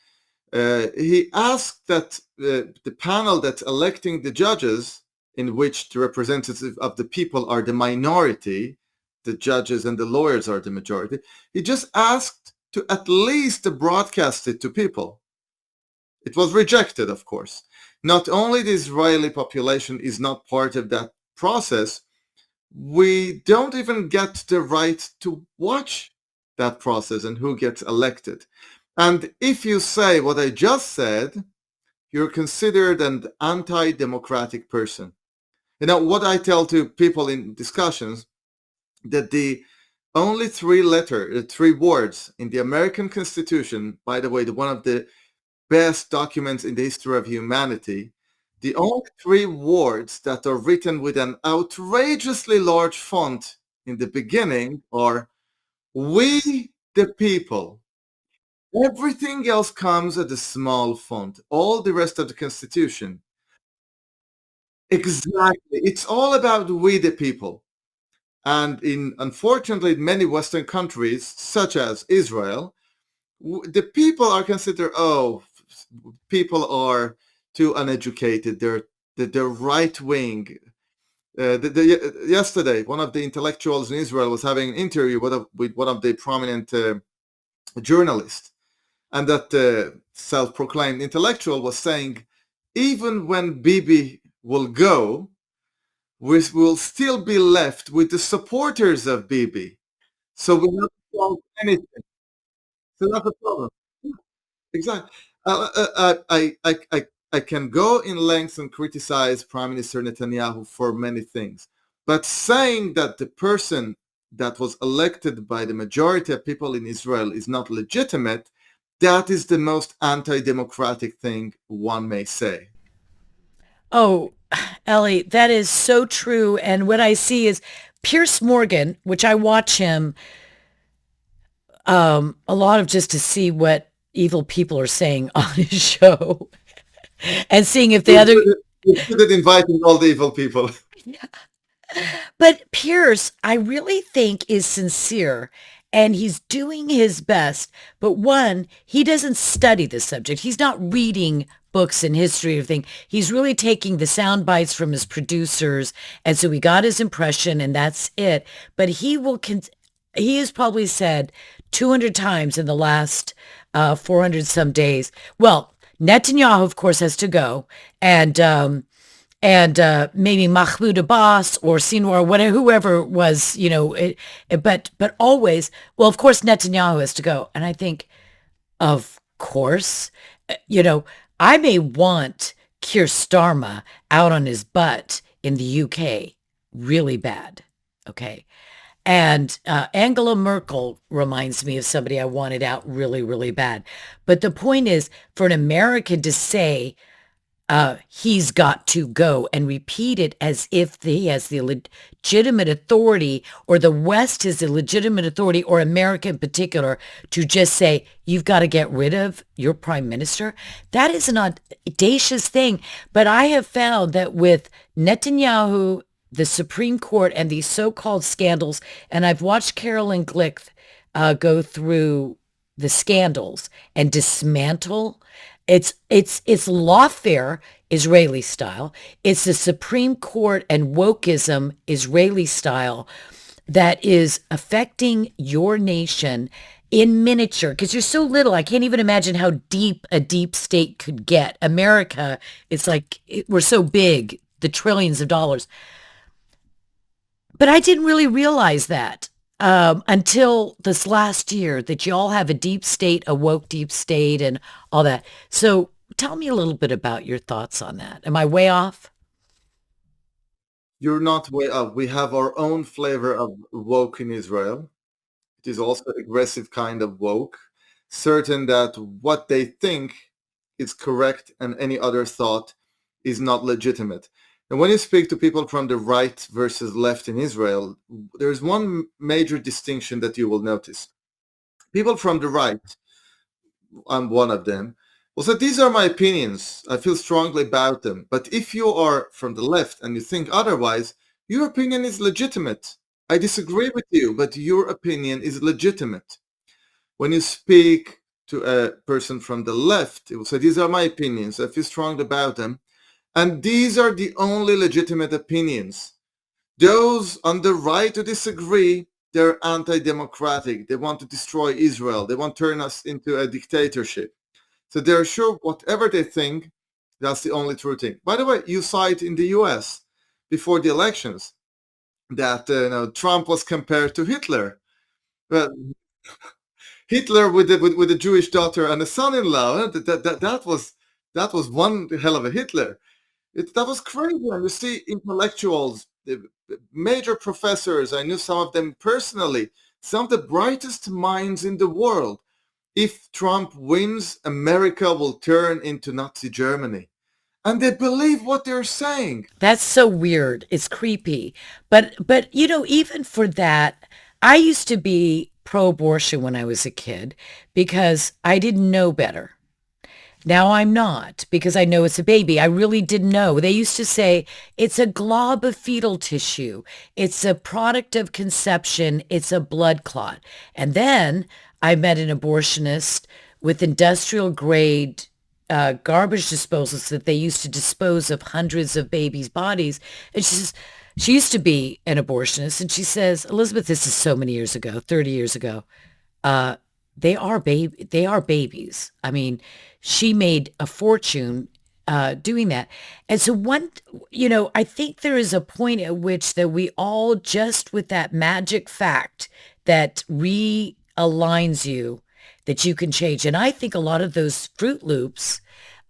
he asked that the panel that's electing the judges, in which the representatives of the people are the minority, the judges and the lawyers are the majority, he just asked to at least broadcast it to people. It was rejected, of course. Not only the Israeli population is not part of that process, we don't even get the right to watch that process and who gets elected. And if you say what I just said, you're considered an anti-democratic person. You know, what I tell to people in discussions, that the only three words in the American Constitution, by the way, one of the best documents in the history of humanity, the only three words that are written with an outrageously large font in the beginning are "We the people." Everything else comes at a small font. All the rest of the Constitution. Exactly. It's all about we the people. And unfortunately, in many Western countries, such as Israel, the people are considered, oh, people are too uneducated. They're right wing. Yesterday, one of the intellectuals in Israel was having an interview with one of the prominent journalists, and that self-proclaimed intellectual was saying, even when Bibi will go, we will still be left with the supporters of Bibi. So we not solve anything. So that's the problem. Exactly. I can go in length and criticize Prime Minister Netanyahu for many things, but saying that the person that was elected by the majority of people in Israel is not legitimate, that is the most anti-democratic thing one may say. Oh, Ellie, that is so true. And what I see is Pierce Morgan, which I watch him a lot of just to see what evil people are saying on his show and seeing if the You're other. good you're good at inviting all the evil people. But Pierce, I really think is sincere and he's doing his best. But one, he doesn't study the subject. He's not reading books in history or thing. He's really taking the sound bites from his producers. And so he got his impression and that's it. But he has probably said 200 times in the last 400 some days. Well, Netanyahu, of course, has to go. And maybe Mahmoud Abbas or Sinwar, whatever, whoever was, but always, well, of course, Netanyahu has to go. And I think, of course, you know, I may want Keir Starmer out on his butt in the UK really bad. Okay. And Angela Merkel reminds me of somebody I wanted out really, really bad. But the point is, for an American to say, he's got to go and repeat it as if he has the legitimate authority or the West has the legitimate authority or America in particular to just say, you've got to get rid of your prime minister. That is an audacious thing. But I have found that with Netanyahu, the Supreme Court and these so-called scandals, and I've watched Carolyn Glick go through the scandals and dismantle. It's lawfare Israeli style. It's the Supreme Court and wokeism Israeli style that is affecting your nation in miniature because you're so little. I can't even imagine how deep a deep state could get. America, it's like we're so big, the trillions of dollars. But I didn't really realize that until this last year that you all have a deep state, a woke deep state, and all that. So tell me a little bit about your thoughts on that. Am I way off? You're not way up. We have our own flavor of woke in Israel. It is also aggressive kind of woke, certain that what they think is correct and any other thought is not legitimate. And when you speak to people from the right versus left in Israel, there's one major distinction that you will notice. People from the right, I'm one of them, will say, these are my opinions. I feel strongly about them. But if you are from the left and you think otherwise, your opinion is legitimate. I disagree with you, but your opinion is legitimate. When you speak to a person from the left, it will say, these are my opinions. I feel strongly about them. And these are the only legitimate opinions. Those on the right who disagree, they're anti-democratic. They want to destroy Israel. They want to turn us into a dictatorship. So they're sure whatever they think, that's the only true thing. By the way, you saw it in the US before the elections that Trump was compared to Hitler. But Hitler with the Jewish daughter and a son-in-law, that was one hell of a Hitler. That was crazy. And you see intellectuals, the major professors, I knew some of them personally, some of the brightest minds in the world. If Trump wins, America will turn into Nazi Germany. And they believe what they're saying. That's so weird. It's creepy. But even for that, I used to be pro-abortion when I was a kid because I didn't know better. Now I'm not because I know it's a baby. I really didn't know. They used to say it's a glob of fetal tissue. It's a product of conception. It's a blood clot. And then I met an abortionist with industrial grade garbage disposals that they used to dispose of hundreds of babies' bodies. And she used to be an abortionist. And she says, Elizabeth, this is so many years ago, 30 years ago. Uh, they are babies. I mean, she made a fortune doing that. And so I think there is a point at which that we all just with that magic fact that realigns you, that you can change. And I think a lot of those Fruit Loops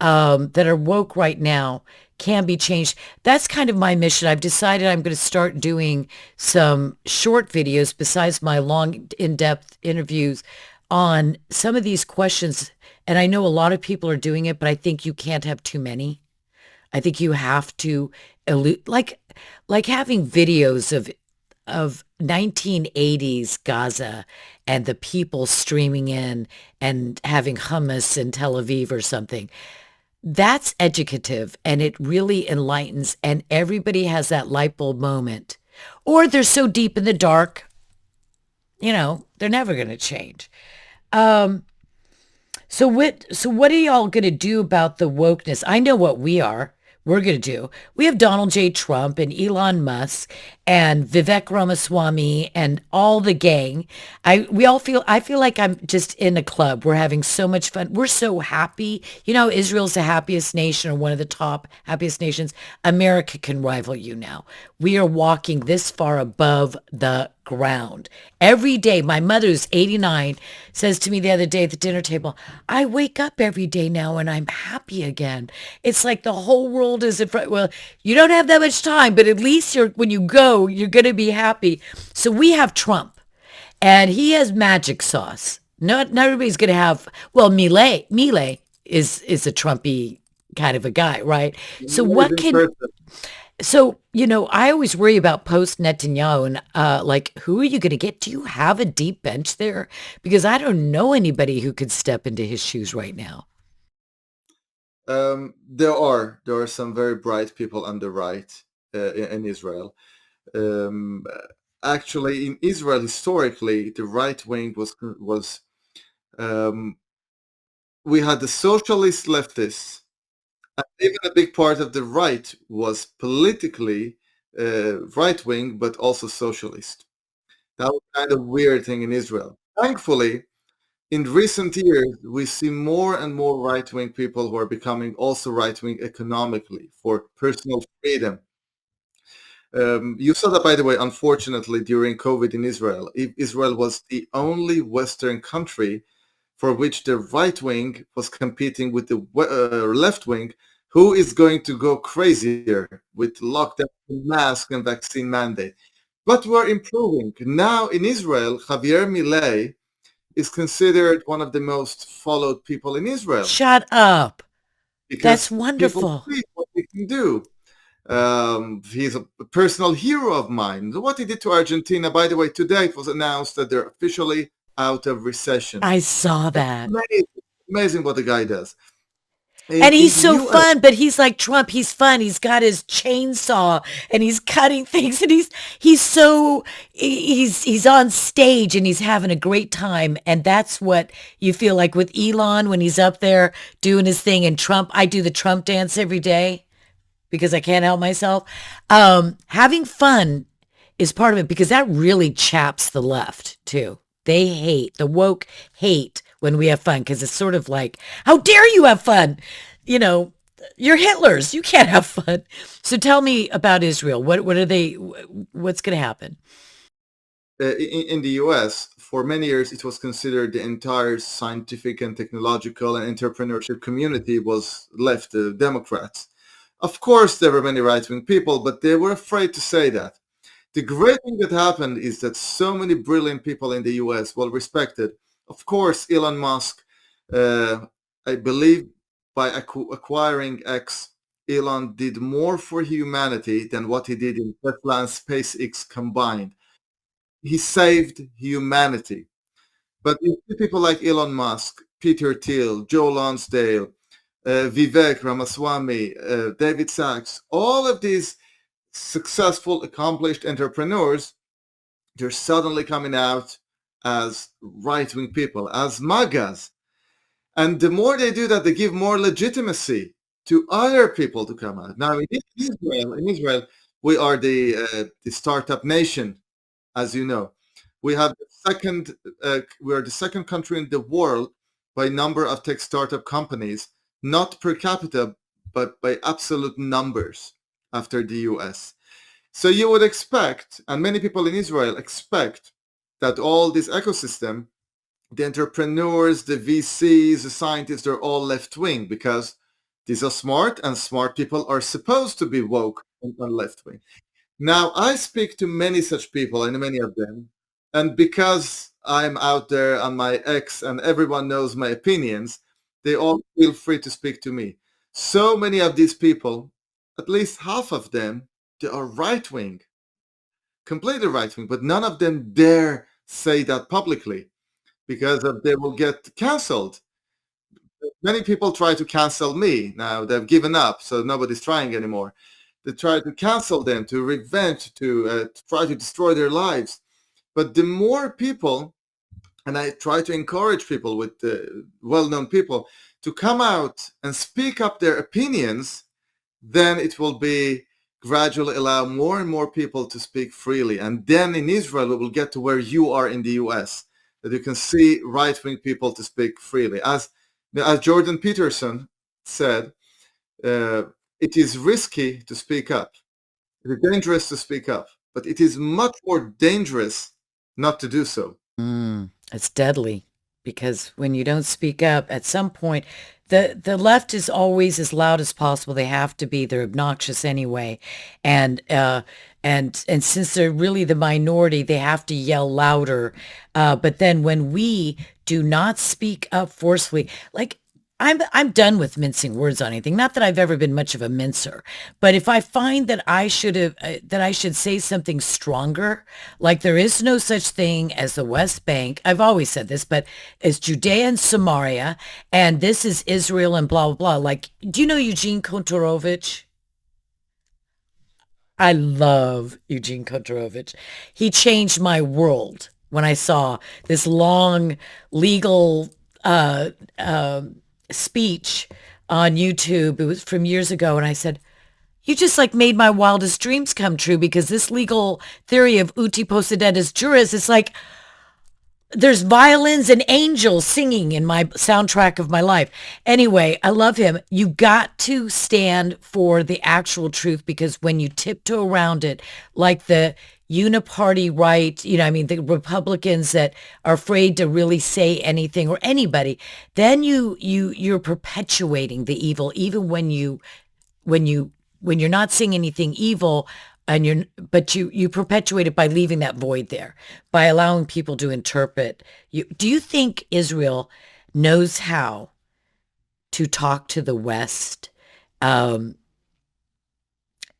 that are woke right now can be changed. That's kind of my mission. I've decided I'm going to start doing some short videos besides my long, in-depth interviews on some of these questions. And I know a lot of people are doing it, but I think you can't have too many. I think you have to like having videos of 1980s Gaza and the people streaming in and having hummus in Tel Aviv or something. That's educative and it really enlightens and everybody has that light bulb moment. Or they're so deep in the dark, they're never going to change. Um, so what are y'all going to do about the wokeness? I know what we're going to do. We have Donald J. Trump and Elon Musk and Vivek Ramaswamy and all the gang. I feel like I'm just in a club. We're having so much fun. We're so happy. Israel's the happiest nation or one of the top happiest nations. America can rival you now. We are walking this far above the ground. Every day, my mother, who's 89, says to me the other day at the dinner table, I wake up every day now and I'm happy again. It's like the whole world is in front. Well, you don't have that much time, but at least when you go, you're going to be happy. So we have Trump and he has magic sauce. Not everybody's going to have, well, Milei is a Trumpy kind of a guy, right? So what Amazing can person. so, I always worry about post Netanyahu and like, who are you going to get? Do you have a deep bench there? Because I don't know anybody who could step into his shoes right now. There are some very bright people on the right in Israel. Um, Actually, in Israel, historically, the right wing was um, we had the socialist leftists, and even a big part of the right was politically right wing, but also socialist. That was kind of weird thing in Israel. Thankfully, in recent years, we see more and more right wing people who are becoming also right wing economically for personal freedom. You saw that, by the way, unfortunately, during COVID in Israel. Israel was the only Western country for which the right wing was competing with the left wing, who is going to go crazier with lockdown, mask, and vaccine mandate. But we're improving. Now in Israel, Javier Milei is considered one of the most followed people in Israel Shut up. That's because people wonderful. see what he can do. He's a personal hero of mine. What he did to Argentina, by the way, today it was announced that they're officially out of recession. I saw that. Amazing, amazing what the guy does. And he's In the so U.S., fun, but he's like Trump. He's fun. He's got his chainsaw and he's cutting things and he's on stage and he's having a great time. And that's what you feel like with Elon when he's up there doing his thing. And Trump, I do the Trump dance every day because I can't help myself. Having fun is part of it because that really chaps the left too. The woke hate when we have fun because it's sort of like, how dare you have fun? You know, you're Hitlers. You can't have fun. So tell me about Israel. What's going to happen? in the U.S., for many years, it was considered the entire scientific and technological and entrepreneurship community was left Democrats. Of course, there were many right-wing people, but they were afraid to say that. The great thing that happened is that so many brilliant people in the US, well respected, of course, Elon Musk, uh, I believe by acquiring X, Elon did more for humanity than what he did in Tesla and SpaceX combined. He saved humanity. But you see people like Elon Musk, Peter Thiel, Joe Lonsdale, Vivek Ramaswamy, David Sachs, all of these successful, accomplished entrepreneurs, they're suddenly coming out as right-wing people, as MAGAs. And the more they do that, they give more legitimacy to other people to come out. Now, in Israel, we are the startup nation, as you know. We have we are the second country in the world by number of tech startup companies, not per capita, but by absolute numbers after the US. So you would expect, and many people in Israel expect, that all this ecosystem, the entrepreneurs, the VCs, the scientists, they're all left wing because These are smart, and smart people are supposed to be woke and left wing. Now, I speak to many such people, and many of them, and because I'm out there on my X and everyone knows my opinions, they all feel free to speak to me. So many of these people, at least half of them, they are right wing, completely right wing, but none of them dare say that publicly because they will get cancelled. Many people try to cancel me. Now they've given up, so nobody's trying anymore. They try to cancel them, to revenge, to try to destroy their lives. But the more people, and I try to encourage people with well-known people to come out and speak up their opinions, then it will be gradually allow more and more people to speak freely. And then in Israel, it will get to where you are in the US, that you can see right-wing people to speak freely. As Jordan Peterson said, uh, it is risky to speak up. It is dangerous to speak up, but it is much more dangerous not to do so. It's deadly because when you don't speak up, at some point, the left is always as loud as possible. They have to be. They're obnoxious anyway, and and since they're really the minority, they have to yell louder. But then when we do not speak up forcefully, like I'm done with mincing words on anything. Not that I've ever been much of a mincer, but if I find that I should say something stronger, like there is no such thing as the West Bank. I've always said this, but it's Judea and Samaria, and this is Israel and blah blah blah. Like, do you know Eugene Kontorovich? I love Eugene Kontorovich. He changed my world when I saw this long legal uh, speech on YouTube. It was from years ago, and I said, "You just like made my wildest dreams come true because this legal theory of uti possidetis juris is like there's violins and angels singing in my soundtrack of my life." Anyway, I love him. You got to stand for the actual truth because when you tiptoe around it, like the uniparty right, I mean, the Republicans that are afraid to really say anything or anybody, then you're perpetuating the evil, even when you're not seeing anything evil and you perpetuate it by leaving that void there, by allowing people to interpret you. Do you think Israel knows how to talk to the West, um,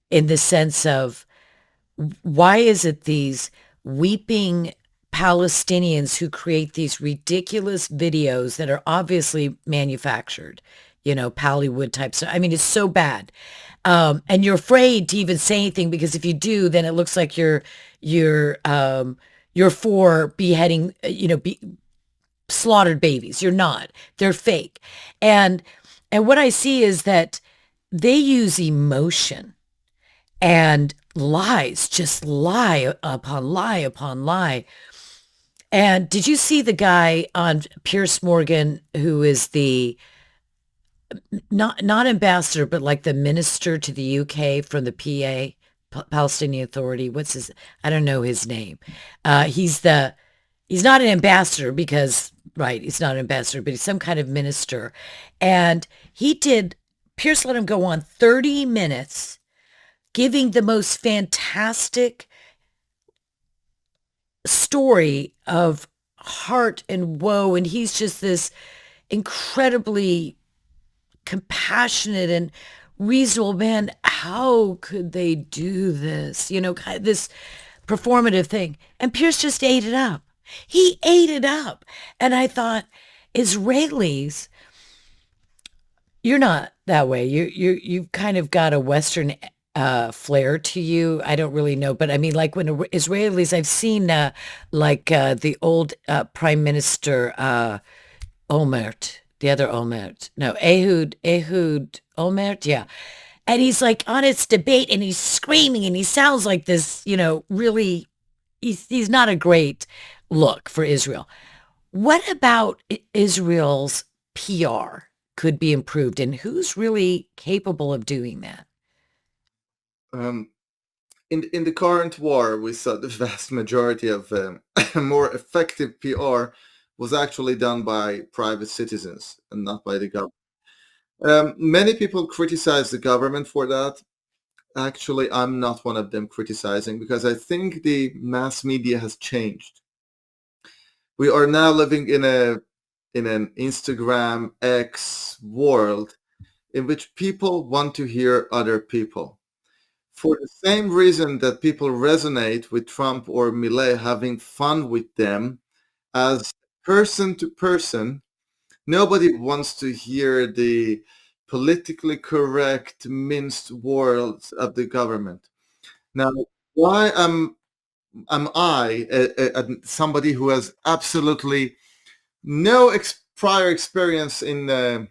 in the sense of why is it these weeping Palestinians who create these ridiculous videos that are obviously manufactured, Pallywood type stuff. I mean, it's so bad. And you're afraid to even say anything because if you do, then it looks like you're for beheading, slaughtered babies. You're not. They're fake. And and what I see is that they use emotion and lies, just lie upon lie upon lie. And did you see the guy on Pierce Morgan who is the not ambassador, but like the minister to the UK from the Palestinian Authority? What's his? I don't know his name. He's not an ambassador because right, he's not an ambassador, but he's some kind of minister. And Pierce let him go on 30 minutes giving the most fantastic story of heart and woe. And he's just this incredibly compassionate and reasonable man. How could they do this? Kind of this performative thing. And Pierce just ate it up. He ate it up. And I thought, Israelis, you're not that way. You've kind of got a Western flair to you. I don't really know, but I mean, like when Israelis, I've seen the old Prime Minister Olmert, the other Olmert, no, Ehud Olmert, yeah. And he's like on its debate and he's screaming and he sounds like this, really, he's not a great look for Israel. What about Israel's PR could be improved and who's really capable of doing that? Um, in the current war, we saw the vast majority of more effective PR was actually done by private citizens and not by the government. Many people criticize the government for that. Actually, I'm not one of them criticizing because I think the mass media has changed. We are now living in an Instagram X world in which people want to hear other people. For the same reason that people resonate with Trump or Millet having fun with them as person to person, nobody wants to hear the politically correct, minced words of the government. Now, why am I somebody who has absolutely no prior experience in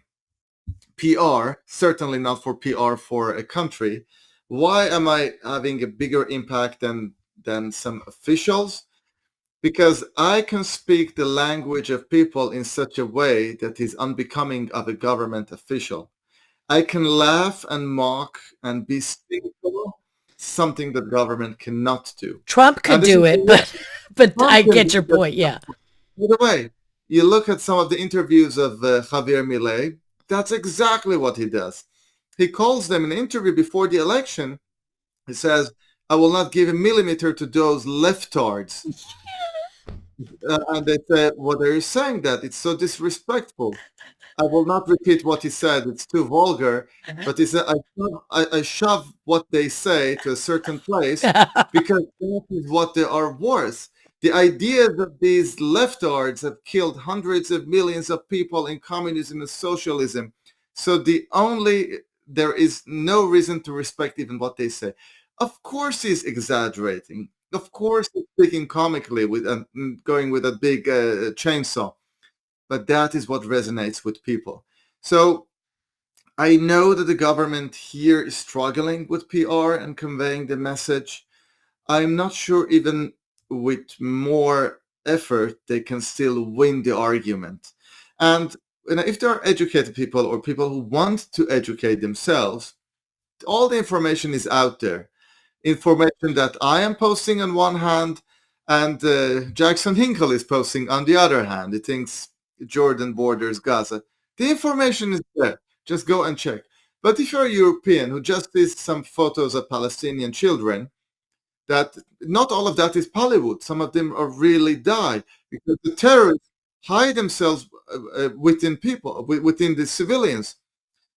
PR, certainly not for PR for a country? Why am I having a bigger impact than some officials? Because I can speak the language of people in such a way that is unbecoming of a government official. I can laugh and mock and be cynical, something that government cannot do. Trump could And this do is it, the but Trump I can get your do that. point. Yeah. By the way, you look at some of the interviews of Javier Milei, that's exactly what he does. He calls them in an interview before the election. He says, I will not give a millimeter to those leftards. And they say, what are you saying that? It's so disrespectful. I will not repeat what he said. It's too vulgar. But he said, I shove what they say to a certain place because that is what they are worth. The idea that these leftards have killed hundreds of millions of people in communism and socialism. So there is no reason to respect even what they say. Of course he's exaggerating. Of course he's speaking comically with going with a big chainsaw, but that is what resonates with people. So I know that the government here is struggling with PR and conveying the message. I'm not sure even with more effort they can still win the argument. And if there are educated people or people who want to educate themselves, all the information is out there. Information that I am posting on one hand and Jackson Hinkle is posting on the other hand. He thinks Jordan borders Gaza. The information is there. Just go and check. But if you're a European who just sees some photos of Palestinian children, that not all of that is Hollywood. Some of them are really die because the terrorists hide themselves within people, within the civilians.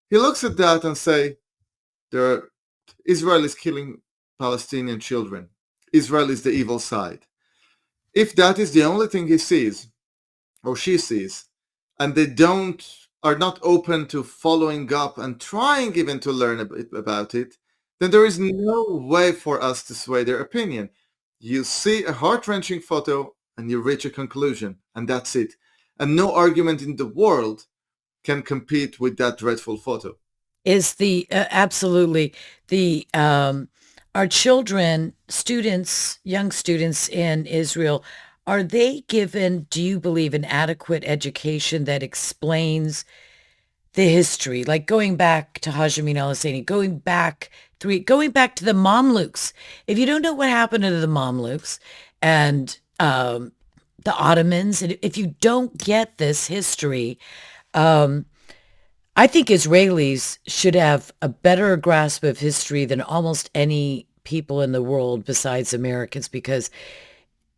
He looks at that and say, there are Israel is killing Palestinian children. Israel is the evil side. If that is the only thing he sees or she sees, and they are not open to following up and trying even to learn a bit about it, then there is no way for us to sway their opinion. You see a heart-wrenching photo and you reach a conclusion, and that's it. And no argument in the world can compete with that dreadful photo. Is the absolutely the our children, students, young students in Israel, are they given, do you believe, an adequate education that explains the history, like going back to Hashemi al-Husseini, going back to the Mamluks? If you don't know what happened to the Mamluks and the Ottomans, and if you don't get this history, um, I think Israelis should have a better grasp of history than almost any people in the world besides Americans, because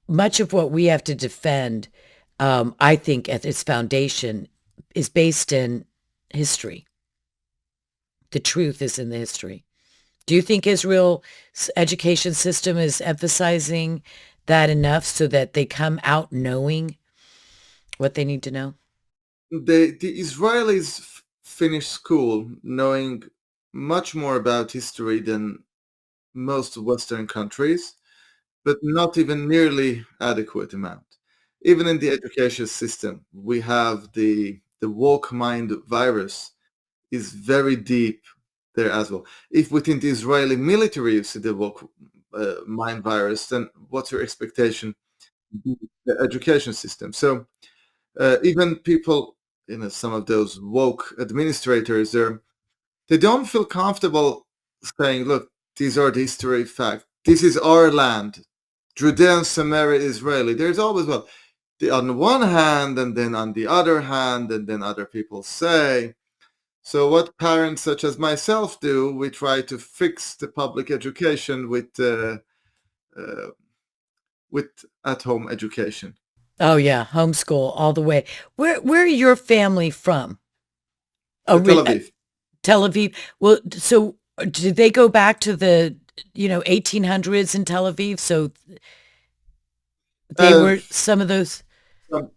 much of what we have to defend, I think at its foundation, is based in history. The truth is in the history. Do you think Israel's education system is emphasizing that enough so that they come out knowing what they need to know? The Israelis finish school knowing much more about history than most Western countries, but not even nearly adequate amount. Even in the education system, we have the woke mind virus is very deep there as well. If within the Israeli military you see the woke mind virus, then what's your expectation? The education system. So even people, some of those woke administrators, they don't feel comfortable saying, "Look, these are the history facts. This is our land, Judea and Samaria, Israeli." There's always on the one hand, and then on the other hand, and then other people say. So what parents such as myself do, we try to fix the public education uh, with at-home education. Oh yeah, homeschool all the way. Where are your family from? Tel Oh, Aviv. Tel Aviv. Well, so did they go back to the 1800s in Tel Aviv? So they Uh, were some of those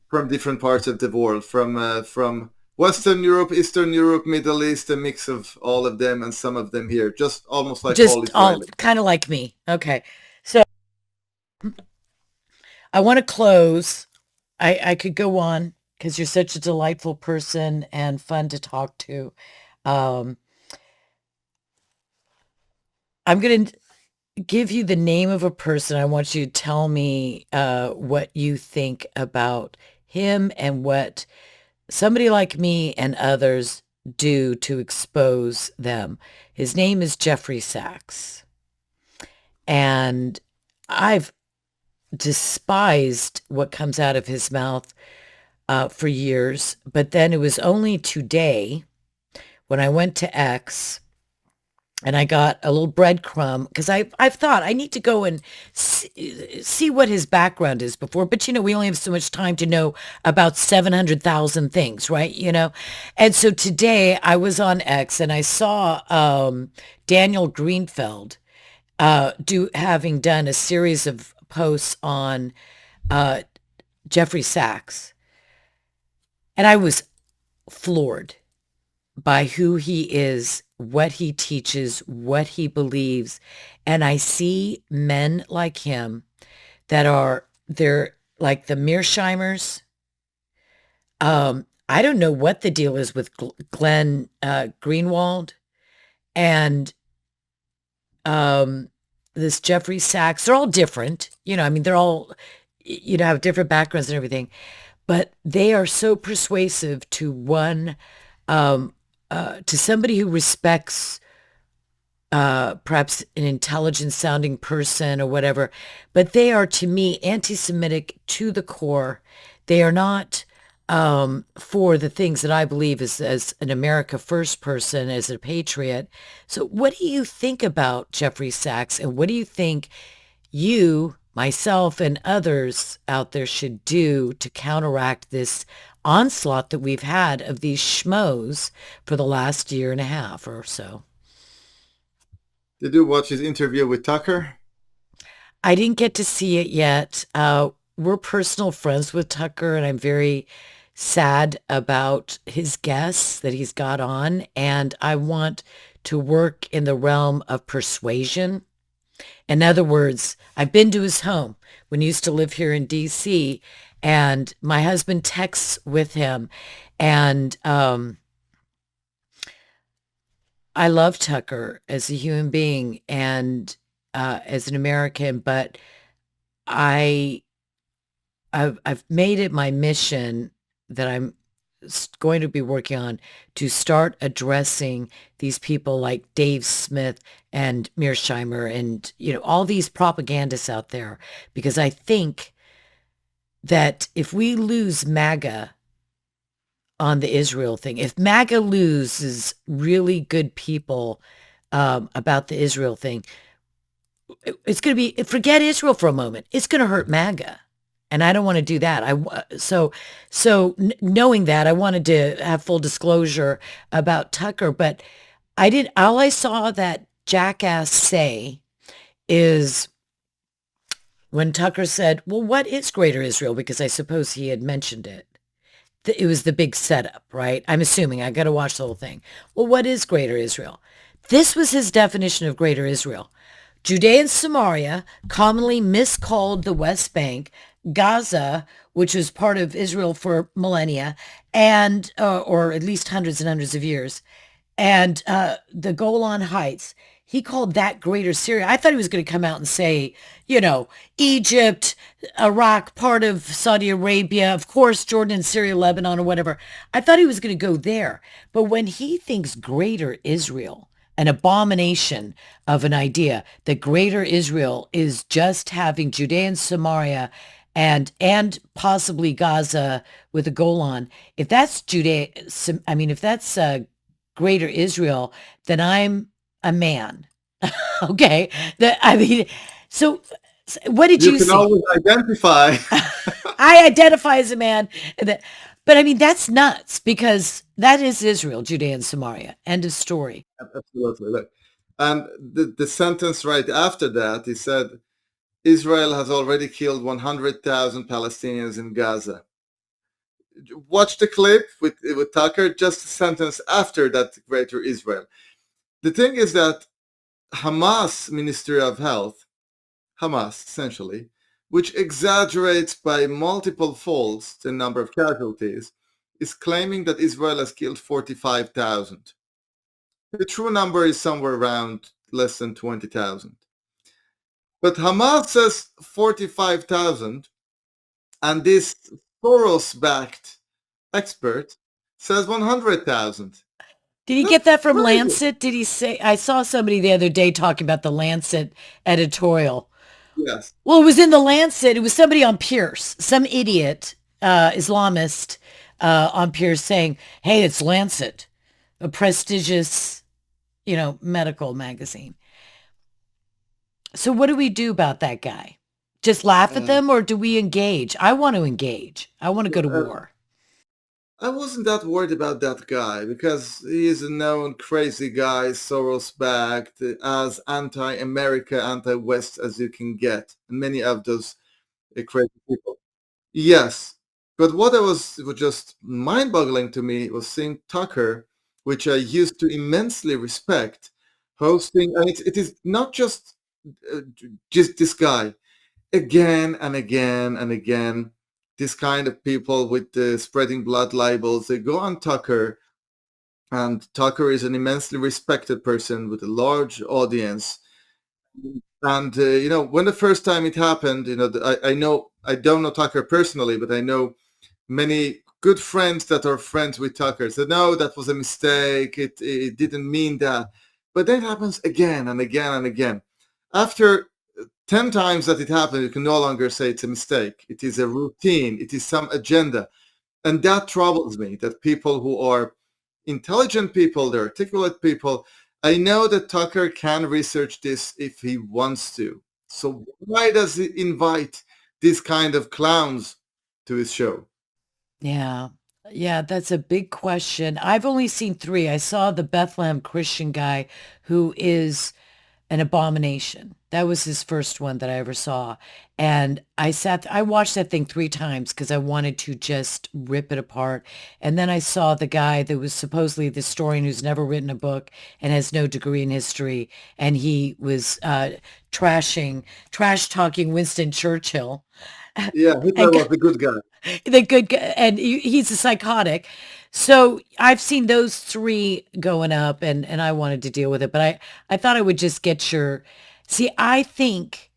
from different parts of the world, from Western Europe, Eastern Europe, Middle East, a mix of all of them, and some of them here, just almost like all just all Israelis. kind of like me. Okay, so I want to close. I could go on because you're such a delightful person and fun to talk to. Um, I'm going to give you the name of a person. I want you to tell me what you think about him and what somebody like me and others do to expose them. His name is Jeffrey Sachs. And I've despised what comes out of his mouth for years. But then it was only today when I went to X and I got a little breadcrumb because I've thought I need to go and see what his background is before. But we only have so much time to know about 700,000 things, right? And so today I was on X and I saw Daniel Greenfeld having done a series of posts on uh, Jeffrey Sachs, and I was floored by who he is, what he teaches, what he believes. And I see men like him they're like the Mearsheimers. I don't know what the deal is with Glenn Greenwald and um, this Jeffrey Sachs. They're all different. I mean, they're all, have different backgrounds and everything, but they are so persuasive to one, um, to somebody who respects perhaps an intelligent sounding person or whatever, but they are to me anti-Semitic to the core. They are not for the things that I believe as an America First person, as a patriot. So what do you think about Jeffrey Sachs, and what do you think you, myself, and others out there should do to counteract this onslaught that we've had of these schmoes for the last year and a half or so? Did you watch his interview with Tucker? I didn't get to see it yet. We're personal friends with Tucker, and I'm very sad about his guests that he's got on. And I want to work in the realm of persuasion. In other words, I've been to his home when he used to live here in DC, and my husband texts with him. And I love Tucker as a human being and as an American, but I I've made it my mission that I'm going to be working on to start addressing these people like Dave Smith and Mearsheimer and all these propagandists out there, because I think that if we lose MAGA on the Israel thing, if MAGA loses really good people about the Israel thing, it's going to be, forget Israel for a moment. It's going to hurt MAGA. And I don't want to do that. Knowing that, I wanted to have full disclosure about Tucker, but all I saw that jackass say is when Tucker said, well, what is Greater Israel? Because I suppose he had mentioned it. It was the big setup, right? I'm assuming. I got to watch the whole thing. Well, what is Greater Israel? This was his definition of Greater Israel. Judea and Samaria, commonly miscalled the West Bank, Gaza, which was part of Israel for millennia, and or at least hundreds and hundreds of years, and the Golan Heights. He called that Greater Syria. I thought he was going to come out and say, Egypt, Iraq, part of Saudi Arabia, of course, Jordan, Syria, Lebanon, or whatever. I thought he was going to go there. But when he thinks Greater Israel, an abomination of an idea that Greater Israel is just having Judea and Samaria and possibly Gaza with the Golan. If that's Judea, I mean, if that's greater Israel, then I'm a man. Okay. I mean, so what did You you can see? always identify. I identify as a man. But I mean, that's nuts because that is Israel, Judea and Samaria. End of story. Absolutely. Look, and the sentence right after that, he said, Israel has already killed 100,000 Palestinians in Gaza. Watch the clip with Tucker, just a sentence after that, greater Israel. The thing is that Hamas Ministry of Health, Hamas essentially, which exaggerates by multiple folds the number of casualties, is claiming that Israel has killed 45,000. The true number is somewhere around less than 20,000. But Hamas says 45,000, and this Soros-backed expert says 100,000. Did he get That's that from crazy. Lancet? Did he say? I saw somebody the other day talking about the Lancet editorial. Yes. Well, it was in the Lancet. It was somebody on Pierce, some idiot Islamist on Pierce saying, "Hey, it's Lancet, a prestigious, medical magazine." So what do we do about that guy? Just laugh at Uh, them or do we engage? I want to engage. I want to go to uh, war. I wasn't that worried about that guy because he is a known crazy guy, Soros-backed, as anti-America, anti-West as you can get, and many of those crazy people. Yes, but what was just mind-boggling to me was seeing Tucker, which I used to immensely respect, hosting, and it is not just this guy, again and again and again, this kind of people with the spreading blood libels, they go on Tucker, and Tucker is an immensely respected person with a large audience. And when the first time it happened, I know I don't know Tucker personally, but I know many good friends that are friends with Tucker said, no, that was a mistake. It didn't mean that. But then it happens again and again and again. After 10 times that it happened, you can no longer say it's a mistake. It is a routine. It is some agenda. And that troubles me, that people who are intelligent people, they're articulate people, I know that Tucker can research this if he wants to. So why does he invite these kind of clowns to his show? Yeah. Yeah, that's a big question. I've only seen three. I saw the Bethlehem Christian guy who is an abomination. That was his first one that I ever saw. And I watched that thing three times because I wanted to just rip it apart. And then I saw the guy that was supposedly the historian who's never written a book and has no degree in history. And he was trash talking Winston Churchill. Yeah, Hitler And was the good guy. the good guy, and he's a psychotic. So I've seen those three going up, and I wanted to deal with it, but I thought I would just get your. See, I think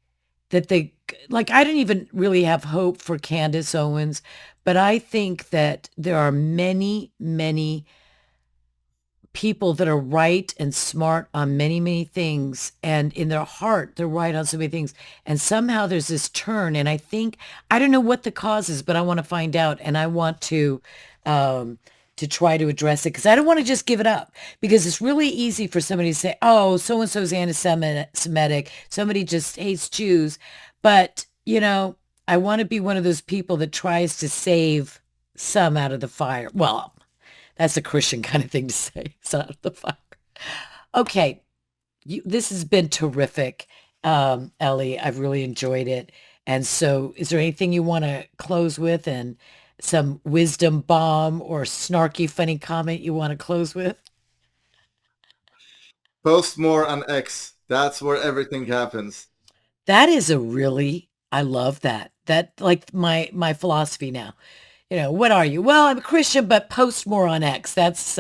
that I didn't even really have hope for Candace Owens, but I think that there are many, many people that are right and smart on many, many things. And in their heart, they're right on so many things. And somehow there's this turn. And I don't know what the cause is, but I want to find out. And I want to try to address it because I don't want to just give it up because it's really easy for somebody to say, oh, so-and-so's anti-Semitic. Somebody just hates Jews. But, I want to be one of those people that tries to save some out of the fire. Well, that's a Christian kind of thing to say. It's out of the fire. Okay, this has been terrific, Ellie. I've really enjoyed it. And so, is there anything you want to close with, and some wisdom bomb or snarky, funny comment you want to close with? Post more on X. That's where everything happens. I love that. That like my philosophy now. What are you? Well, I'm a Christian, but post more on X. That's